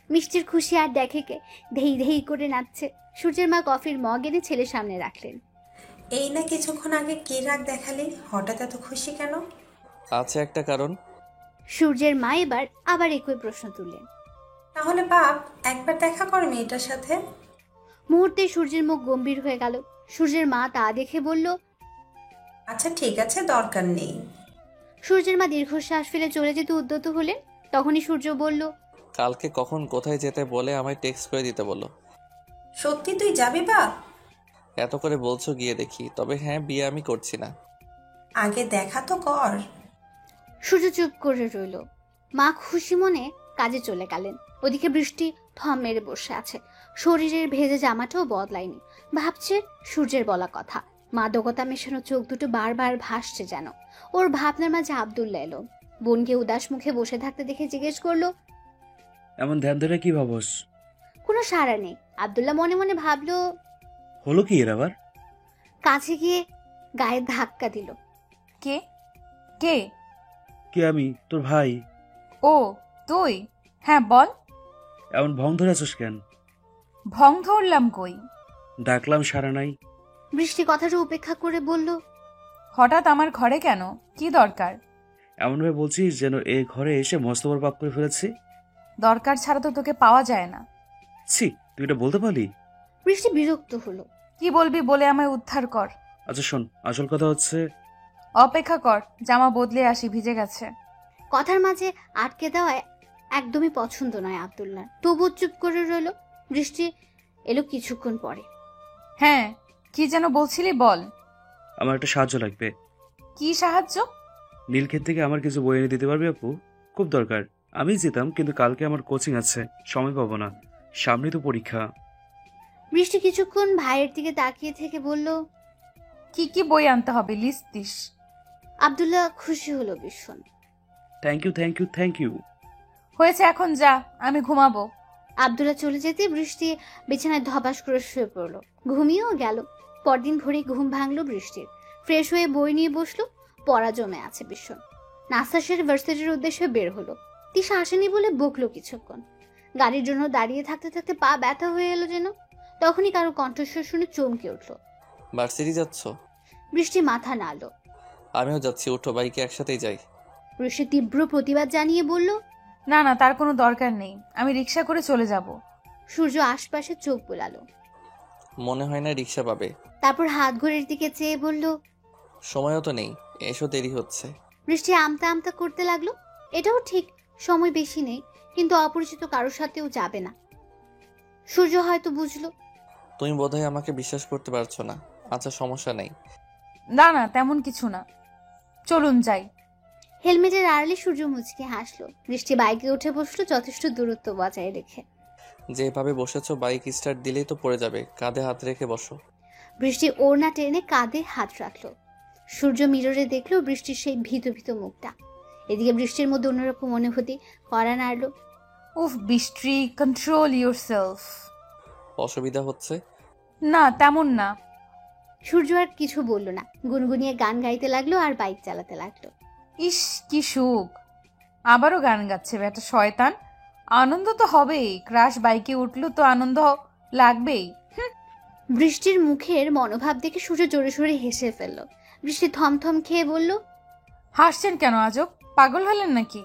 মিষ্টির খুশি আর দেখে কে, ধেই ধেই করে নাচছে। সূর্যের মা কফির মগ এনে ছেলের সামনে রাখলেন। এই না কিছুক্ষণ আগে কি রাগ দেখালি, হঠাৎ এত খুশি কেন? আছে একটা কারণ। সূর্যের মা এবার আবার একই প্রশ্ন তুললেন। তাহলে বাপ, একবার দেখা কর মেয়েটার সাথে। মুহূর্তে সূর্যের মুখ গম্ভীর হয়ে গেল। সূর্যের মা তা দেখে বলল, আচ্ছা ঠিক আছে, দরকার নেই। সূর্যের মা দীর্ঘশ্বাস ফেলে চলে যেতে উদ্যত হলেন। তখনই সূর্য বলল, কালকে কখন কোথায় যেতে বলে আমায় টেক্সট করে দিতে বলো। সত্যি তুই যাবি বাপ? এত করে বলছো, গিয়ে দেখি। তবে হ্যাঁ, বিয়ে আমি করছি না। আগে দেখা তো কর। সূর্য চুপ করে রইল। মা খুশি মনে কাজে চলে গেলেন। ওদিকে বৃষ্টি থম মেরে বসে আছে। শরীরের ভেজে জামাটাও বদলায়নি। ভাবছে সূর্যের বলা কথা। মাদকতা মেশানো চোখ দুটো বারবার ভাসছে যেন। ওর ভাবনার মাঝে আব্দুল্লাহ এলো। বোনকে উদাস মুখে বসে থাকতে দেখে জিজ্ঞেস করলো, এমন ধ্যান ধরে কি ভাবস? কোনো সাড়া নেই। আব্দুল্লাহ মনে মনে ভাবলো, হলো কি এর আবার? কাছে গিয়ে গায়ে ধাক্কা দিল। কে কে? কে? আমি, তোর ভাই। ও তুই? হ্যাঁ বল। এমন ভং ধরে আছিস কেন? ভং ধরলাম কই? ডাকলাম সারা নাই। বৃষ্টি কথাটা উপেক্ষা করে বলল, হঠাৎ আমার ঘরে কেন? কি দরকার? এমনভাবে বলছিস যেন এ ঘরে এসে মস্ত বড় পাপ করে ফেলেছি। দরকার ছাড়া তো তোকে পাওয়া যায় না। ছি, তুই এটা বলতে পারলি? বৃষ্টি বিরক্ত হলো। কি বলবি বলে আমায় উদ্ধার কর। আচ্ছা শোন, আসল কথা হচ্ছে। অপেক্ষা কর, জামা বদলে আসি, ভিজে গেছে। কথার মাঝে আটকে দেওয়ায় একদমই পছন্দ নয় আব্দুল্লাহ। তবুও চুপ করে রইল। বৃষ্টি এলো কিছুক্ষণ পরে। হ্যাঁ, কি যেন বলছিলি, বল। আমার একটা সাহায্য লাগবে। কি সাহায্য? নীলক্ষেত থেকে আমার কিছু বই এনে দিতে পারবি আপু? খুব দরকার। আমি যেতাম, কিন্তু কালকে আমার কোচিং আছে, সময় পাবো না। সামনে তো পরীক্ষা। বৃষ্টি কিছুক্ষণ ভাইয়ের দিকে তাকিয়ে থেকে বলল, কি কি বই আনতে হবে, লিস্ট দিস। আব্দুল্লাহ খুশি হলো ভীষণ। Thank you, thank you, thank you. হয়েছে, এখন যা, আমি ঘুমাবো। আব্দুল্লাহ চলে যেতে বৃষ্টি বিছানায় ধপাস করে শুয়ে পড়লো। ঘুমিয়েও গেল। পরদিন ভোরে ঘুম ভাঙলো বৃষ্টির। ফ্রেশ হয়ে বই নিয়ে বসলো। পড়া জমে আছে ভীষণ। নাস্তা সেরে ভার্সিটির উদ্দেশ্যে বের হলো। তিশা আসেনি বলে বকলো কিছুক্ষণ। গাড়ির জন্য দাঁড়িয়ে থাকতে থাকতে পা ব্যথা হয়ে এলো যেন। তখনই কারো কণ্ঠস্বর শুনে চমকে উঠলো। ভার্সিটি যাচ্ছ? বৃষ্টি মাথা নাড়ল। আমিও যাচ্ছি, উঠো, বাইকে একসাথেই যাই। বৃষ্টি তীব্র প্রতিবাদ জানিয়ে বলল, না না, তার কোনো দরকার নেই, আমি রিক্সা করে চলে যাব। সূর্য আশপাশে চোখ বোলালো। মনে হয় না রিক্সা পাবে। তারপর হাত ঘড়ির দিকে চেয়ে বলল, সময়ও তো নেই, এসো, দেরি হচ্ছে। বৃষ্টি আমতা আমতা করতে লাগলো। এটাও ঠিক, সময় বেশি নেই, কিন্তু অপরিচিত কারোর সাথেও যাবে না। সূর্য হয়তো বুঝলো। তুমি বোধহয় আমাকে বিশ্বাস করতে পারছো না। আচ্ছা, সমস্যা নেই। না না, তেমন কিছু না, চলুন যাই। হেলমেটের আড়ালে সূর্য মুচকে হাসলো। বৃষ্টি বাইকে উঠে বসলো যথেষ্ট দূরত্ব বজায় রেখে। যেভাবে বসেছো, বাইক স্টার্ট দিলেই তো পড়ে যাবে। কাঁধে হাত রেখে বসো। বৃষ্টি ওড়না টেনে কাঁধে হাত রাখলো। সূর্য মিররে দেখলো বৃষ্টির সেই ভীত ভীত মুখটা। এদিকে বৃষ্টির মধ্যে অন্যরকম অনুভূতি করা নাড়লো। উফ বৃষ্টি, কন্ট্রোল ইউরসেলফ। অসুবিধা হচ্ছে? না, তেমন না। সূর্য আর কিছু বলল না। গুনগুনিয়ে গান গাইতে লাগলো আর বাইক চালাতে লাগলো। ইস, কি সুখ! আবারও গান গাচ্ছে বেটা শয়তান। আনন্দ তো হবেই, ক্রাশ বাইকে উঠলো তো আনন্দ লাগবেই। বৃষ্টির মুখের মনোভাব দেখে সূর্য জোরে সোরে হেসে ফেললো। বৃষ্টি থমথম খেয়ে বলল, হাসছেন কেন আজব? পাগল হলেন নাকি?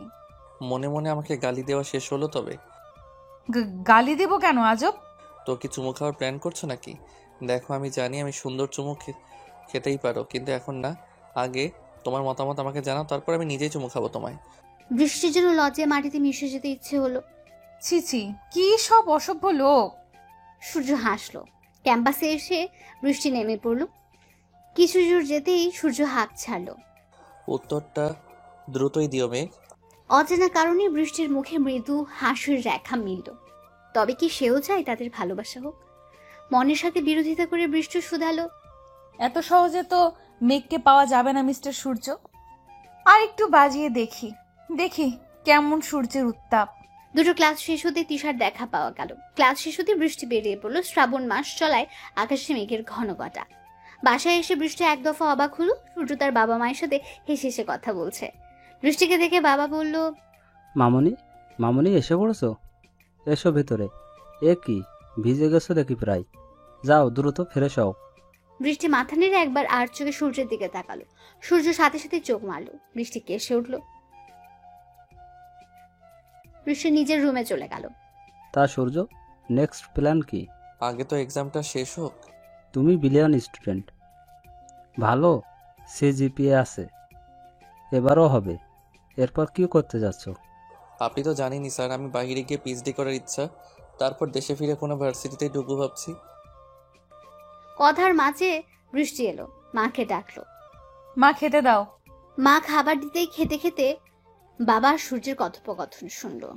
মনে মনে আমাকে গালি দেওয়া শেষ হলো তবে? গালি দেব কেন আজব? তো কি চুমু খাওয়ার প্ল্যান করছো নাকি? দেখো, আমি জানি আমি সুন্দর চুমু খেতেই পারো, কিন্তু এখন না। আগে তোমার মতামত আমাকে জানাও, তারপর আমি নিজেই চুমু খাবো তোমায়। বৃষ্টির জন্য লজ্জায় মাটিতে মিশে যেতে ইচ্ছে হলো। ছি ছি, কি সব অসভ্য লোক। সূর্য হাসলো। ক্যাম্পাসে এসে বৃষ্টি নেমে পড়ল। কিছু দূর যেতেই সূর্য হাঁক ছাড়ল। উত্তরটা দ্রুতই দিও মেঘ। অজানা কারণে বৃষ্টির মুখে মৃদু হাসির রেখা মিলল। তবে কি সেও চায় তাদের ভালোবাসা হোক? মনের সাথে বিরোধিতা করে বৃষ্টি শুধালো, এত সহজে তো মেঘকে পাওয়া যাবে না মিস্টার সূর্য। আর একটু বাজিয়ে দেখি দেখি কেমন সূর্যের উত্তাপ। দুটো ক্লাস শেষ হতে তিশার দেখা পাওয়া গেল। ক্লাস শেষ হতে বৃষ্টি বেরিয়ে পড়লো। শ্রাবণ মাস চলায় আকাশে মেঘের ঘন ঘটা। বাসায় এসে বৃষ্টি এক দফা অবাক হলো। সূর্য তার বাবা মায়ের সাথে হেসে হেসে কথা বলছে। বৃষ্টিকে দেখে বাবা বলল, মামনি, মামনি এসে পড়েছো? এসো ভেতরে। এ কি, ভিজে গেছো দেখি প্রায়। যাও দ্রুত ফ্রেশ হও। বৃষ্টি মাথা নেড়ে একবার আর চোখে সূর্যের দিকে তাকালো। সূর্য সাথে সাথে চোখ মারলো। বৃষ্টি কেসে উঠল। বৃষ্টি নিজের রুমে চলে গেল। তা সূর্য, নেক্সট প্ল্যান কি? আগে তো এক্সামটা শেষ হোক। তুমি বিলিয়ন স্টুডেন্ট, ভালো সিজিপিএ আছে, এবারও হবে। এরপর কি করতে যাচ্ছ? আপনি তো জানেনই স্যার, আমি বাইরে গিয়ে পিএইচডি করার ইচ্ছা। তারপর দেশে ফিরে কোনো ভার্সিটিতে ঢুকবো ভাবছি। কথার মাঝে বৃষ্টি এলো। মাকে ডাকলো। মা খেতে দাও। মা খাবার দিতেই খেতে খেতে বাবা সূর্যের কথোপকথন শুনলো।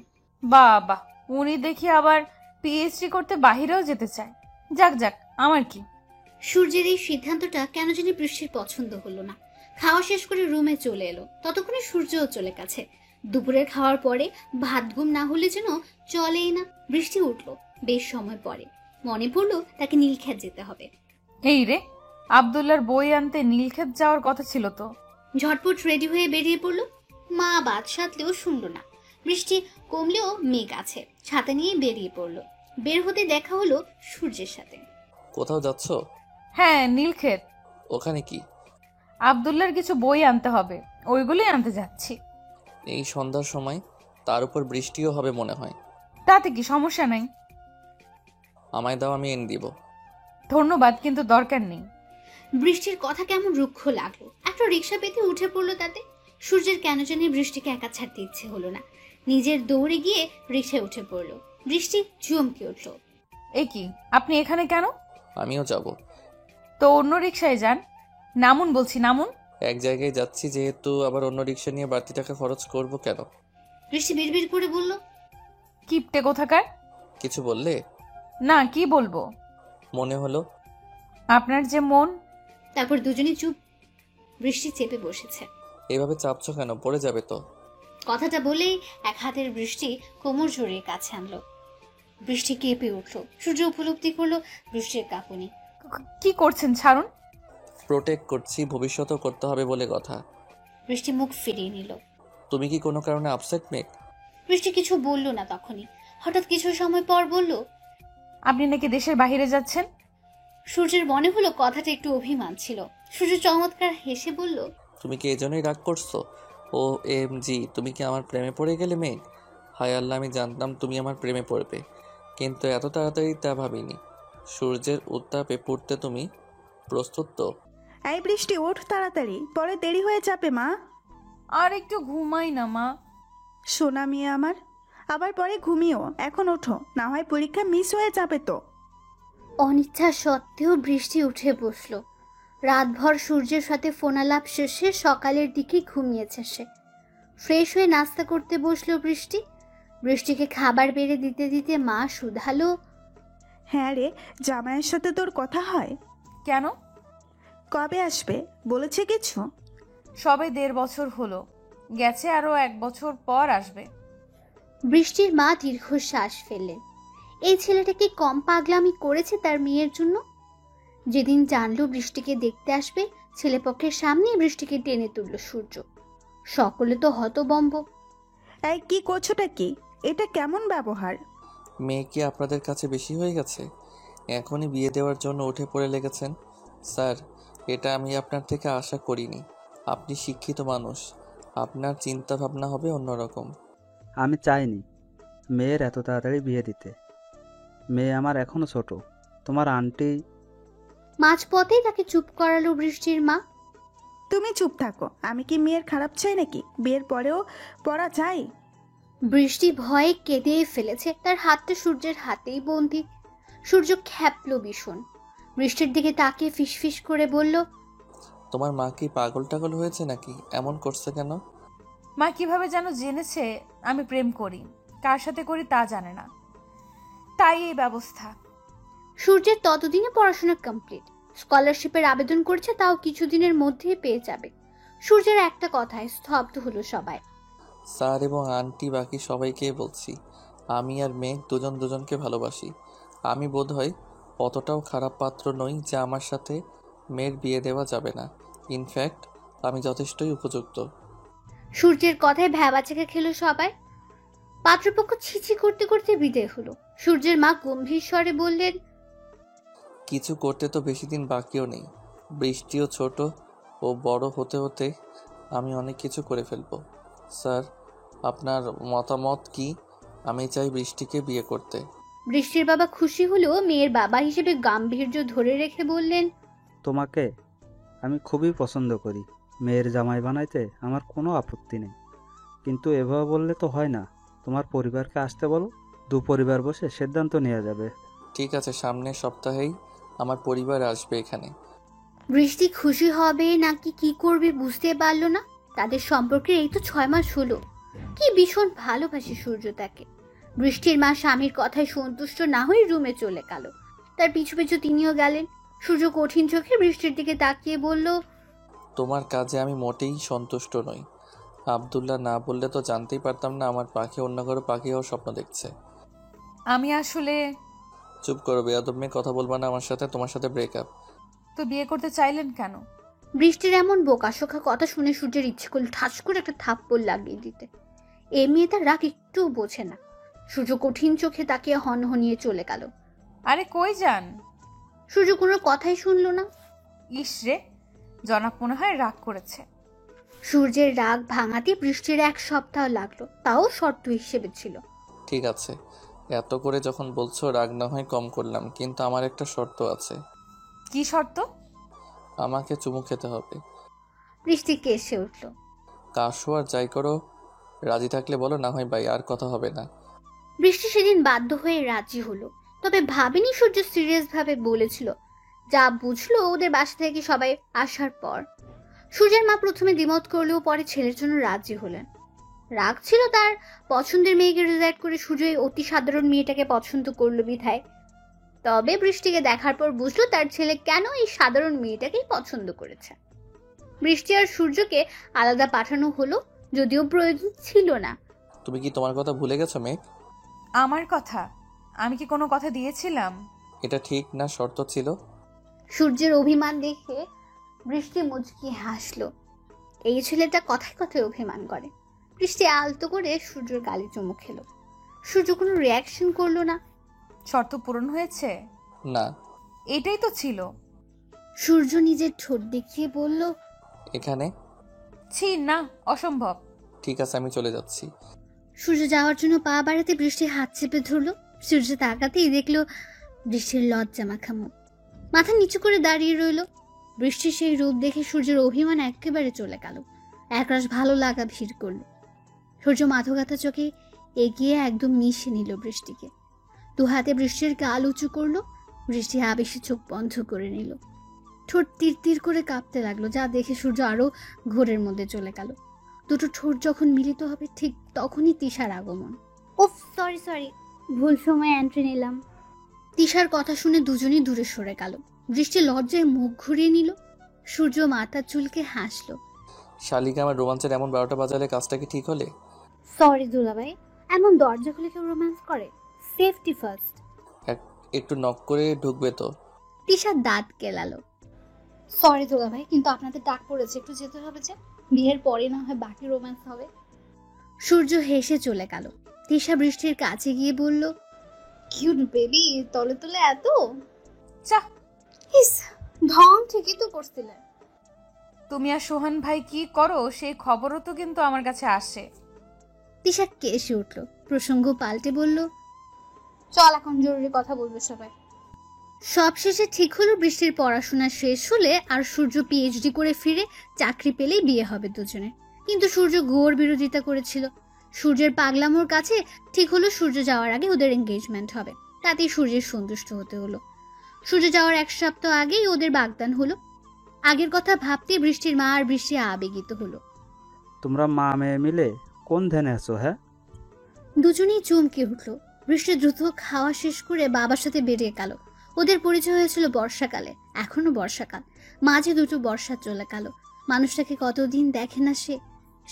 বাবা, উনি দেখি আবার পিএইচডি করতে বাহিরেও যেতে চায়। যাক যাক, আমার কি। সূর্যের এই সিদ্ধান্তটা কেন জানি বৃষ্টির পছন্দ হলো না। খাওয়া শেষ করে রুমে চলে এলো। ততক্ষণে সূর্যও চলে গেছে। দুপুরের খাওয়ার পরে ভাত ঘুম না হলে যেন চলেই না। বৃষ্টি উঠলো বেশ সময় পরে। মনে পড়লো তাকে নীলক্ষেত যেতে হবে। এই রে, আব্দুল্লাহর বই আনতে নীলক্ষেত যাওয়ার কথা ছিল তো। ঝটপট রেডি হয়ে বেরিয়ে পড়লো। মা বাদ সাধলেও শুনলো না। বৃষ্টি কমলেও মেঘ আছে, ছাতা নিয়ে বেরিয়ে পড়লো। বের হতে দেখা হলো সূর্যের সাথে। কোথাও যাচ্ছ? হ্যাঁ, নীলক্ষেত। ওখানে কি? আব্দুল্লাহর কিছু বই আনতে হবে, ওইগুলোই আনতে যাচ্ছি। এই সন্ধ্যার সময়, তার উপর বৃষ্টিও হবে মনে হয়। তাতে কি সমস্যা নাই। আমায় দাও, আমি এনে দিব। ধন্যবাদ, কিন্তু দরকার নেই। বৃষ্টির কথা কেমন রুক্ষ লাগলো। একটা রিক্সা পেতে উঠে পড়লো তাতে। সূর্যের কেন জানি বৃষ্টিকে একা ছাড়তে ইচ্ছে হলো না। নিজের দৌড়ে গিয়ে রিক্সায় উঠে পড়লো। বৃষ্টি চমকে উঠলো। এ কি, আপনি এখানে কেন? আমিও যাব। তো অন্য রিক্সায় যান। নামুন বলছি, নামুন। এক জায়গায় যাচ্ছি যেহেতু, আবার অন্য রিক্সা নিয়ে বাড়তি টাকা খরচ করব কেন? বৃষ্টি বিড়বিড় করে বলল, কিপটে কোথাকার। কিছু বললে? না, কি বলবো। মনে হলো আপনার যে মন। তারপর দুজনেই চুপ। বৃষ্টি চেপে বসেছে। এভাবে চাপছো কেন? পড়ে যাবে তো। কথাটা বলেই এক হাতের বৃষ্টি কোমর জড়িয়ে কাছে আনলো। বৃষ্টি কেঁপে উঠলো। সূর্য উপলব্ধি করলো বৃষ্টির কাঁপুনি। কি করছেন, ছাড়ুন। প্রোটেক্ট করছি, ভবিষ্যতেও করতে হবে বলে কথা। বৃষ্টি মুখ ফিরিয়ে নিল। তুমি কি কোনো কারণে আপসেট মেঘ? বৃষ্টি কিছু বলল না। তখনই হঠাৎ কিছু সময় পর বলল, আপনি নাকি দেশের বাইরে যাচ্ছেন। সূর্যের মনে হলো কথাটা একটু অভিমান ছিল। সূর্য চমৎকার হেসে বলল, তুমি কি এজন্যই রাগ করছো? ও এম জি, তুমি কি আমার প্রেমে পড়ে গেলে মেঘ? হায় আল্লাহ, আমি জানতাম তুমি আমার প্রেমে পড়বে, কিন্তু এত তাড়াতাড়ি তা ভাবিনি। সূর্যের উত্তাপে পড়তে তুমি প্রস্তুত তো? এই বৃষ্টি, ওঠ তাড়াতাড়ি, পরে দেরি হয়ে যাবে মা। আর একটু ঘুমাই না মা। সোনা মেয়ে আমার, আবার পরে ঘুমিও। এখন ওঠো, না হয় পরীক্ষা মিস হয়ে যাবে তো। অনিচ্ছা সত্ত্বেও বৃষ্টি উঠে বসলো। রাতভর সূর্যের সাথে ফোনালাপ শেষে সকালের দিকেই ঘুমিয়েছে সে। ফ্রেশ হয়ে নাস্তা করতে বসলো বৃষ্টি। বৃষ্টিকে খাবার বেড়ে দিতে দিতে মা শুধালো, হ্যাঁ রে, জামাইয়ের সাথে তোর কথা হয়? কেন? কবে আসবে বলেছে কিছু? সবে 1.5 বছর হলো গেছে, আরো 1 বছর পর আসবে। বৃষ্টির মা দীর্ঘশ্বাস ফেললেন। এই ছেলেটা কি কম পাগলামি করেছে তার মেয়ের জন্য? যেদিন জানলো বৃষ্টিকে দেখতে আসবে, ছেলেপক্ষের সামনে বৃষ্টিকে টেনে তুলল সূর্য। সকলে তো হতবম্ব। এই কি করছোটা কি? এটা কেমন ব্যবহার? মেয়ে কি আপনাদের কাছে বেশি হয়ে গেছে? এখনই বিয়ে দেওয়ার জন্য উঠে পড়ে লেগেছেন। স্যার, এটা আমি আপনার থেকে আশা করিনি। আপনি শিক্ষিত মানুষ, আপনার চিন্তা ভাবনা হবে অন্যরকম। আমি চাইনি মেয়ের এত তাড়াতাড়ি বিয়ে দিতে। মেয়ে আমার এখনো ছোট। তোমার আন্টি। মাঝপথেই তাকে চুপ করালো বৃষ্টির মা। তুমি চুপ থাকো। আমি কি মেয়ের খারাপ চাই নাকি? বিয়ের পরেও পড়া চাই। বৃষ্টি ভয়ে কেঁদে ফেলেছে। তার হাতটা সূর্যের হাতেই বন্দি। সূর্য খ্যাপলো ভীষণ। বৃষ্টির দিকে তাকিয়ে ফিসফিস করে বলল, তোমার মা কি পাগল টাগল হয়েছে নাকি? এমন করছে কেন? মা কিভাবে যেন জেনেছে আমি প্রেম করি, কার সাথে করি তা জানে না, তাই এই ব্যবস্থা। সূর্যের ততদিনে পড়াশোনা কমপ্লিট, স্কলারশিপের আবেদন করছে, তাও কিছুদিনের মধ্যেই পেয়ে যাবে। সূর্যের একটা কথায় স্তব্ধ হলো সবাই। স্যার এবং আন্টি বাকি সবাইকে বলছি, আমি আর মেঘ দুজন দুজনকে ভালোবাসি। আমি বোধহয় অতটাও খারাপ পাত্র নই যে আমার সাথে মেয়ের বিয়ে দেওয়া যাবে না। ইনফ্যাক্ট আমি যথেষ্টই উপযুক্ত। সূর্যের কথায় ভ্যাবাচাকা খেলো সবাই। পাত্রপক্ষ ছিছি করতে করতে বিদায় হলো। সূর্যের মা গম্ভীর স্বরে বললেন, কিছু করতে তো বেশি দিন বাকিও নেই। বৃষ্টিও ছোট ও বড় হতে হতে আমি অনেক কিছু করে ফেলবো। স্যার, আপনার মতামত কি? আমি চাই বৃষ্টিকে বিয়ে করতে। বৃষ্টির বাবা খুশি হলেও মেয়ের বাবা হিসেবে গাম্ভীর্য ধরে রেখে বললেন, তোমাকে আমি খুবই পছন্দ করি, মেয়ের জামাই বানাইতে আমার কোনো আপত্তি নেই, কিন্তু এভাবে বললে তো হয় না। তোমার পরিবারকে আসতে বলো, দু পরিবার বসে সিদ্ধান্ত নেওয়া যাবে। ঠিক আছে, সামনের সপ্তাহেই আমার পরিবার আসবে এখানে। বৃষ্টি খুশি হবে নাকি কি করবে বুঝতে পারলো না। তাদের সম্পর্কে এই তো 6 মাস হলো। কি ভীষণ ভালোবাসে সূর্য তাকে। বৃষ্টির মা স্বামীর কথায় সন্তুষ্ট না হয়ে রুমে চলে গেল। তার পিছু পিছু তিনিও গেলেন। সূর্য কঠিন চোখে বৃষ্টির দিকে তাকিয়ে বলল, তোমার কাজে আমি মোটেই সন্তুষ্ট নই। আব্দুল্লাহ না বললে তো জানতেই পারতাম না আমার পাখি অন্য কারো পাখি হওয়ার স্বপ্ন দেখছে। আমি আসলে চুপ করো বেয়াদব মেয়ে, কথা বলবা না আমার সাথে। তোমার সাথে ব্রেকআপ। তো বিয়ে করতে চাইলেন কেন? বৃষ্টির এমন বোকাশোকা কথা শুনে সূর্যের ইচ্ছে করল ঠাস করে একটা থাপ্পড় লাগিয়ে দিতে। এ মেয়ে তার রাগ একটুও বোঝে না। সূর্য কঠিন চোখে তাকিয়ে হনহনিয়ে চলে গেল। আরে কই যান? সূর্য কোনো কথাই শুনল না। ইস রে, জনাব মনে হয় রাগ করেছে। সূর্যের রাগ ভাঙাতে বৃষ্টির 1 সপ্তাহ লাগলো, তাও শর্ত হিসেবে ছিল। ঠিক আছে, এত করে যখন বলছো রাগ না হয় কম করলাম, কিন্তু আমার একটা শর্ত আছে। কি শর্ত? আমাকে চুমু খেতে হবে। বৃষ্টি কেসে উঠল। কাশো আর যাই করো, রাজি থাকলে বলো, না হয় বাই, আর কথা হবে না। বৃষ্টি সেদিন বাধ্য হয়ে রাজি হলো, তবে ভাবেনি সূর্য সিরিয়াস ভাবে বলেছিল। যা বুঝলো ওদের বাসা থেকে সবাই আসার পর। সূর্যের মা প্রথমে দ্বিমত করলেও পরে ছেলের জন্য রাজি হলেন। রাগ ছিল তার পছন্দের মেয়েকে রিজেক্ট করে সূর্য এই অতি সাধারণ মেয়েটাকে পছন্দ করলো বিধায়। তবে বৃষ্টিকে দেখার পর বুঝলো তার ছেলে কেন এই সাধারণ মেয়েটাকেই পছন্দ করেছে। বৃষ্টি আর সূর্যকে আলাদা পাঠানো হলো, যদিও প্রয়োজন ছিল না। তুমি কি তোমার কথা ভুলে গেছো মেঘ? আমার কথা? আমি কি কোনো কথা দিয়েছিলাম? এটা ঠিক না শর্ত ছিল? সূর্যের অভিমান দেখে বৃষ্টি মুচকি হাসলো। এই ছেলেটা কথায় কথায় অভিমান করে। বৃষ্টি আলতো করে সূর্যের গালে চুমু খেলো। সূর্য কোনো রিয়াকশন করলো না। শর্ত পূরণ হয়েছে? না। এটাই তো ছিল। সূর্য নিজের ঠোঁট দেখিয়ে বলল, এখানে? ছি না, অসম্ভব। ঠিক আছে, আমি চলে যাচ্ছি। সূর্য যাওয়ার জন্য পা বাড়াতে বৃষ্টি হাত চেপে ধরলো। সূর্য তাকাতেই দেখলো বৃষ্টির লজ্জা মাখা মুখ, মাথা নিচু করে দাঁড়িয়ে রইল। বৃষ্টির সেই রূপ দেখে সূর্যের অভিমান একেবারে চলে গেল। একরাশ ভালো লাগা ভিড় করলো। সূর্য মাথা চোখে এগিয়ে একদম মিশে নিল বৃষ্টিকে। 2 হাতে বৃষ্টির গাল উঁচু করলো। বৃষ্টি আবেশে চোখ বন্ধ করে নিল। ঠোঁট তীর তীর করে কাঁপতে লাগলো, যা দেখে সূর্য আরো ঘোরের মধ্যে চলে গেল। দুটো ঠোঁট যখন মিলিত হবে ঠিক তখনই তিশার আগমন। উফ, সরি, ভুল সময় এন্ট্রি নিলাম। তিশার কথা শুনে দুজনেই দূরে সরে গেল। বৃষ্টি লজ্জায় মুখ ঘুরিয়ে নিল। সূর্য মাথা চুলকে হাসলো। শালিকা, আমার রোমাঞ্চের এমন 12টা বাজালে কাজটা কি ঠিক হলে? সরি দুলাভাই, এমন দরজা খুলে কেউ রোম্যান্স করে? Safety first. একটু নক করে ঢুকবে তো? তিশা দাঁত কেলালো। সরি দুলাভাই, কিন্তু আপনাদের ডাক পড়েছে, একটু যেতে হবে যে। বিয়ের পরে না হয় বাকি রোম্যান্স হবে। সূর্য হেসে চলে গেল। তিশা বৃষ্টির কাছে গিয়ে বলল, কিউট বেবি, তলে তলে এত চা। ইস, ঢং ঠিকই তো করছিলেন। তুমি আর সোহান ভাই কি করো সেই খবরও তো কিন্তু আমার কাছে আসে। তিশা কেসে উঠল। প্রসঙ্গ পাল্টে বলল, চল এখন জরুরি কথা বলবো সবাই। সব শেষে ঠিক হলো বৃষ্টির পড়াশোনা শেষ হলে আর সূর্য পিএইচডি করে ফিরে চাকরি পেলেই বিয়ে হবে দুজনে। কিন্তু সূর্য ঘোর বিরোধিতা করেছিল। সূর্যের পাগলামোর কাছে ঠিক হলো সূর্য যাওয়ার আগে ওদের এঙ্গেজমেন্ট হবে। তাতেই সূর্যের সন্তুষ্ট হতে হলো। সূর্য যাওয়ার 1 সপ্তাহ আগেই ওদের বাগদান হলো। আগের কথা ভাবতে বৃষ্টির মা আর বৃষ্টি আবেগিত হলো। তোমরা মা মেয়ে মিলে কোন ধ্যানে আছো? হ্যাঁ, দুজনেই চমকে উঠল। বৃষ্টি দ্রুত খাওয়া শেষ করে বাবার সাথে বেরিয়ে গেল। ওদের পরিচয় হয়েছিল বর্ষাকালে, এখনো বর্ষাকাল, মাঝে দুটো বর্ষা চলে গেল। মানুষটাকে কতদিন দেখে না সে,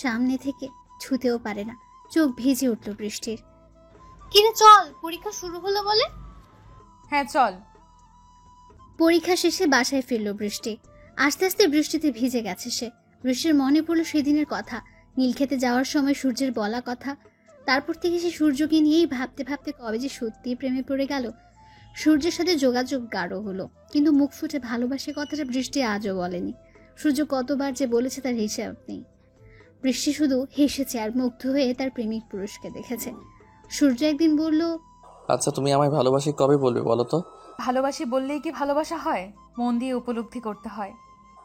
সামনে থেকে ছুতেও পারে না। চোখ ভিজে উঠল বৃষ্টির। কিরে চল, পরীক্ষা শুরু হলো বলে। হ্যাঁ চল। পরীক্ষা শেষে বাসায় ফিরল বৃষ্টি। আস্তে আস্তে বৃষ্টিতে ভিজে গেছে সে। বৃষ্টির মনে পড়ল সেদিনের কথা, নীলক্ষেতে যাওয়ার সময় সূর্যের বলা কথা। তারপর থেকে সে সূর্যকে নিয়েই ভাবতে ভাবতে কবে যে সত্যিই প্রেমে পড়ে গেল। সূর্যের সাথে যোগাযোগ গাঢ় হলো, কিন্তু মুখ ফুটে ভালোবাসে কথাটা বৃষ্টি আজও বলেনি। সূর্য কতবার যে বলেছে তার হিসাব নেই। বৃষ্টি শুধু হেসেছে আর মুগ্ধ হয়ে তার প্রেমিক পুরুষকে দেখেছে। সূর্য একদিন বলল, আচ্ছা তুমি আমায় ভালোবাসি কবে বলবে বলো তো? ভালোবাসি বললেই কি ভালোবাসা হয়? মন দিয়ে উপলব্ধি করতে হয়।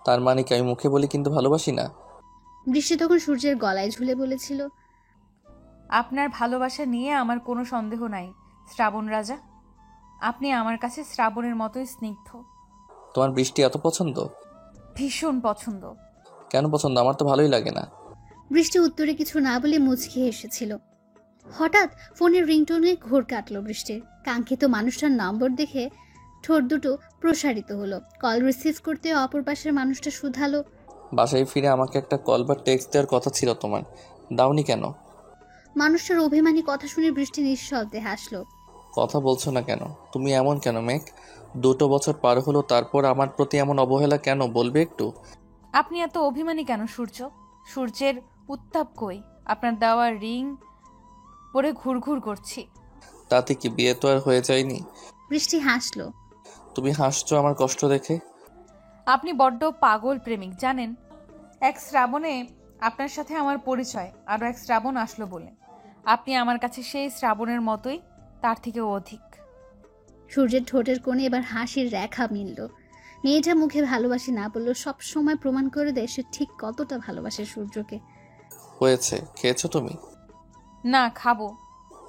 তার মানে কি আমি মুখে বলি কিন্তু ভালোবাসি না? বৃষ্টি তখন সূর্যের গলায় ঝুলে বলেছিল, আপনার ভালোবাসা নিয়ে আমার কোনো সন্দেহ নাই শ্রাবণ রাজা। আপনি আমার কাছে শ্রাবণের মতোই স্নিগ্ধ। তোমার বৃষ্টি এত পছন্দ? ভীষণ পছন্দ। কেন পছন্দ? আমার তো ভালোই লাগে না। বৃষ্টি উত্তরে কিছু না বলে মুচকি এসেছিল। হঠাৎ ফোনের রিংটোনে ঘোর কাটল বৃষ্টির। কাঙ্ক্ষিত মানুষটার নম্বর দেখে ঠোঁট দুটো প্রসারিত হলো। কল রিসিভ করতে অপর পাশের মানুষটা শুধালো, বাসায় ফিরে আমাকে একটা কল বা টেক্সট দেওয়ার কথা ছিল তোমার, দাওনি কেন? মানুষটার অভিমানী কথা শুনে বৃষ্টি নিঃশব্দে হাসলো। কথা বলছো না কেন? তুমি এমন কেন মেঘ? 2 বছর পার হলো, তারপর আমার প্রতি এমন অবহেলা কেন বলবে একটু? আপনি এত অভিমানী কেন সূর্য? সূর্যের উত্তাপ কই? আপনার দেওয়া রিং পরে ঘুরঘুর করছি। তাতে কি বিয়ে তো আর হয়ে যায়নি? বৃষ্টি হাসলো। তুমি হাসছো আমার কষ্ট দেখে? আপনি বড্ড পাগল প্রেমিক জানেন। এক শ্রাবণে আপনার সাথে আমার পরিচয়, আরও এক শ্রাবণ আসলো বলে আপনি আমার কাছে সেই শ্রাবণের মতোই, তার থেকেও অধিক। সূর্যের ঠোঁটের কোণে এবার হাসির রেখা মিলল। মেয়েটা মুখে ভালোবাসি না বললেও সব সময় প্রমাণ করে দেয় সে ঠিক কতটা ভালোবাসে সূর্যকে। হয়েছে, খেয়েছো তুমি? না, খাবো।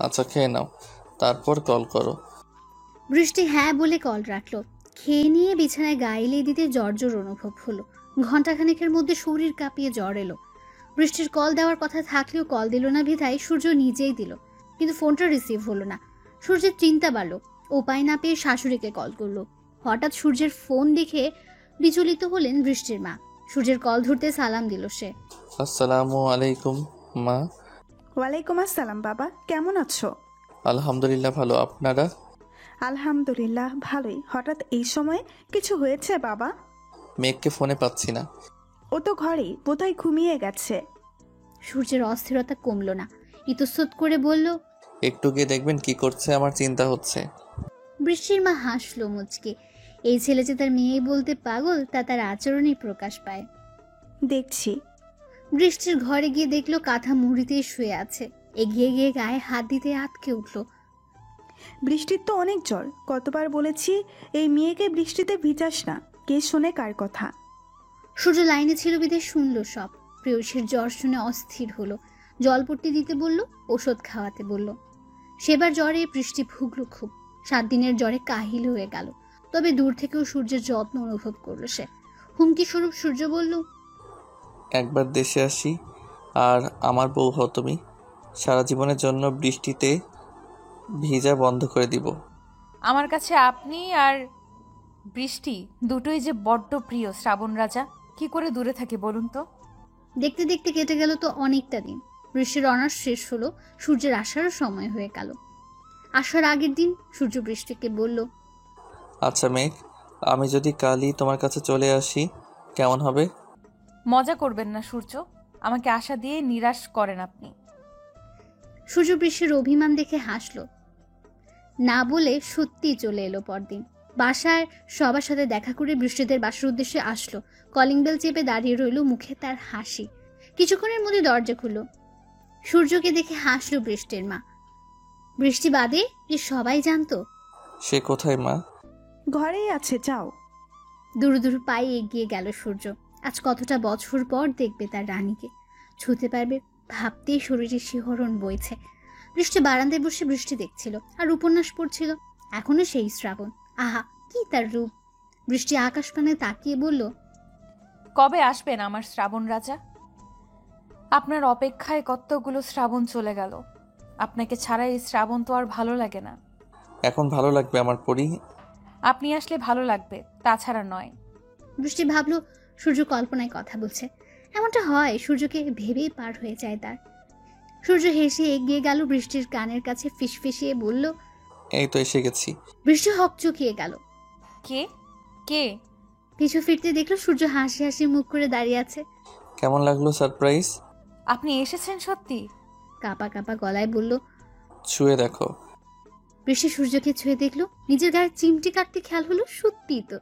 আচ্ছা খেয়ে নাও, তারপর কল করো। বৃষ্টি হ্যাঁ বলে কল রাখলো। খেয়ে নিয়ে বিছানায় গাইলে দিতে জর্জর অনুভব হলো। ঘণ্টাখানেকের মধ্যে শরীর কাঁপিয়ে জ্বর এলো। বৃষ্টির কল দেওয়ার কথা থাকলেও কল দিল না বিধায় সূর্য নিজেই দিল, কিন্তু ফোনটা রিসিভ হলো না। সূর্যের চিন্তা বাড়ল। উপায় না পেয়ে শাশুড়িকে কল করলো। হঠাৎ সূর্যের ফোন দেখে বিচলিত হলেন বৃষ্টির মা। সূর্যের কল ধরতে সালাম দিল সে। আসসালামু আলাইকুম মা। ওয়ালাইকুম আসসালাম বাবা, কেমন আছো? আলহামদুলিল্লাহ ভালো, আপনারা? আলহামদুলিল্লাহ ভালোই। হঠাৎ এই সময় কিছু হয়েছে বাবা? মেঘকে ফোনে পাচ্ছি না। ও তো ঘরেই, বোধহয় ঘুমিয়ে গেছে। সূর্যের অস্থিরতা কমলো না, ইতস্তত করে বলল, একটু গিয়ে দেখবেন কি করছে, আমার চিন্তা হচ্ছে। বৃষ্টির মা হাসলো মুচকে। এই ছেলে যে তার মেয়ে বলতে পাগল তা তার আচরণেই প্রকাশ পায়। দেখছি। বৃষ্টির ঘরে গিয়ে দেখলো কাঁথা মুড়িতেই শুয়ে আছে। এগিয়ে গিয়ে গায়ে হাত দিতে আটকে উঠল। বৃষ্টির তো অনেক জ্বর, কতবার বলেছি এই মেয়েকে বৃষ্টিতে ভিজাস না, কে শোনে কার কথা। সূর্য লাইনে ছিল বিধে শুনল সব। প্রেয়সীর জ্বর শুনে অস্থির হলো। জলপট্টি দিতে বলল, ওষুধ খাওয়াতে বলল। সেবার জ্বরে বৃষ্টি ভুগল খুব। 7 দিনের জ্বরে কাহিল হয়ে গেল। তবে দূর থেকেও সূর্যের যত্ন অনুভব করলো সে। হুমকি স্বরূপ সূর্য বলল, একবার দেশে আসি আর আমার বউ হও তুমি, সারা জীবনের জন্য বৃষ্টিতে ভিজা বন্ধ করে দিব। আমার কাছে আপনি আর বৃষ্টি দুটোই যে বড্ড প্রিয় শ্রাবণ রাজা, কি করে দূরে থাকি বলুন তো? দেখতে দেখতে কেটে গেল তো অনেকটা দিন। বৃষ্টির অনার্স শেষ হলো, সূর্যের আসারও সময় হয়ে গেল। আসার আগের দিন সূর্য বৃষ্টিকে বলল, আচ্ছা মেঘ, আমি যদি কালই তোমার কাছে চলে আসি কেমন হবে? মজা করবেন না সূর্য, আমাকে আশা দিয়ে নিরাশ করেন আপনি। সূর্য বৃষ্টির অভিমান দেখে হাসলো। না বলে সত্যি চলে এলো পরদিন। বাসায় সবার সাথে দেখা করে বৃষ্টিদের বাসার উদ্দেশ্যে আসলো। কলিং বেল চেপে দাঁড়িয়ে রইল, মুখে তার হাসি। কিছুক্ষণের মধ্যে দরজা খুলল। সূর্যকে দেখে হাসলো বৃষ্টির মা। বৃষ্টি বাদে যে সবাই জানতো। সে কোথায় মা? ঘরেই আছে, যাও। দূর দূর পায়ে এগিয়ে গেল সূর্য। আজ কতটা বছর পর দেখবে তার রানীকে, ছুঁতে পারবে, ভাবতেই শরীরে শিহরণ বইছে। বৃষ্টি বারান্দায় বসে বৃষ্টি দেখছিল আর উপন্যাস পড়ছিল। এখনো সেই শ্রাবণ, আহা কি তার রূপ। বৃষ্টি আকাশপানে তাকিয়ে বলল, কবে আসবেন আমার শ্রাবণ রাজা? আপনার অপেক্ষায় কতগুলো শ্রাবণ চলে গেল। আপনাকে ছাড়া এই শ্রাবণ তো আর ভালো লাগে না। এখন ভালো লাগবে আমার পরি। আপনি আসলে ভালো লাগবে, তাছাড়া নয়। বৃষ্টি ভাবলো সূর্য কল্পনায় কথা বলছে। এমনটা হয়, সূর্যকে ভেবেই পার হয়ে যায় তার। সূর্য হেসে এগিয়ে গেল বৃষ্টির কানের কাছে, ফিসফিসিয়ে বলল, এই তো এসে গেছি। বৃষ্টি হকচকিয়ে গেল। কে কে? পিছু ফিরতে দেখলো সূর্য হাসি হাসি মুখ করে দাঁড়িয়ে আছে। কেমন লাগলো সারপ্রাইজ? আপনি এসেছেন সত্যি? কাঁপা কাঁপা গলায় বলল। ছুঁয়ে দেখো। বৃষ্টি সূর্যকে ছুঁয়ে দেখলো, নিজের গায়ে চিমটি কাটতে খেয়াল হলো সত্যিই তো।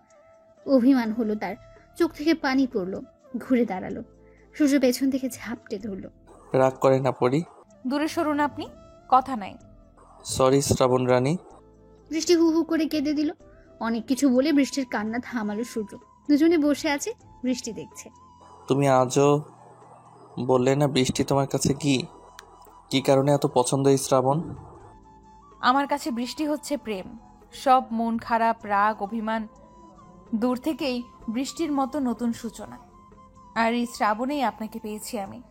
অভিমান হলো তার, চোখ থেকে পানি পড়লো। ঘুরে দাঁড়ালো, সূর্য পেছন থেকে ঝাপটে ধরলো। রাগ করে না পরি। দূরে সরুন আপনি, কথা নাই। সরি শ্রাবণ রানী। বৃষ্টি হু হু করে কেঁদে দিল। অনেক কিছু বলে বৃষ্টির কান্না থামালো সূর্য। দুজনে বসে আছে, বৃষ্টি দেখছে। তুমি আজও বললে না বৃষ্টি তোমার কাছে কি কারণে এত পছন্দ এই শ্রাবণ? আমার কাছে বৃষ্টি হচ্ছে প্রেম। সব মন খারাপ, রাগ, অভিমান দূর থেকেই বৃষ্টির মতো নতুন সূচনা। আর এই শ্রাবণেই আপনাকে পেয়েছি আমি।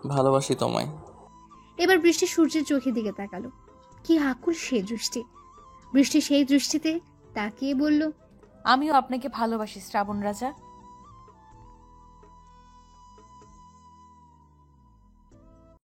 ভালোবাসি তোমায়। এবার বৃষ্টি সূর্যের চোখের দিকে তাকালো। কি আকুল সে দৃষ্টি! বৃষ্টি সেই দৃষ্টিতে তাকিয়ে বলল, আমিও আপনাকে ভালোবাসি শ্রাবণ রাজা।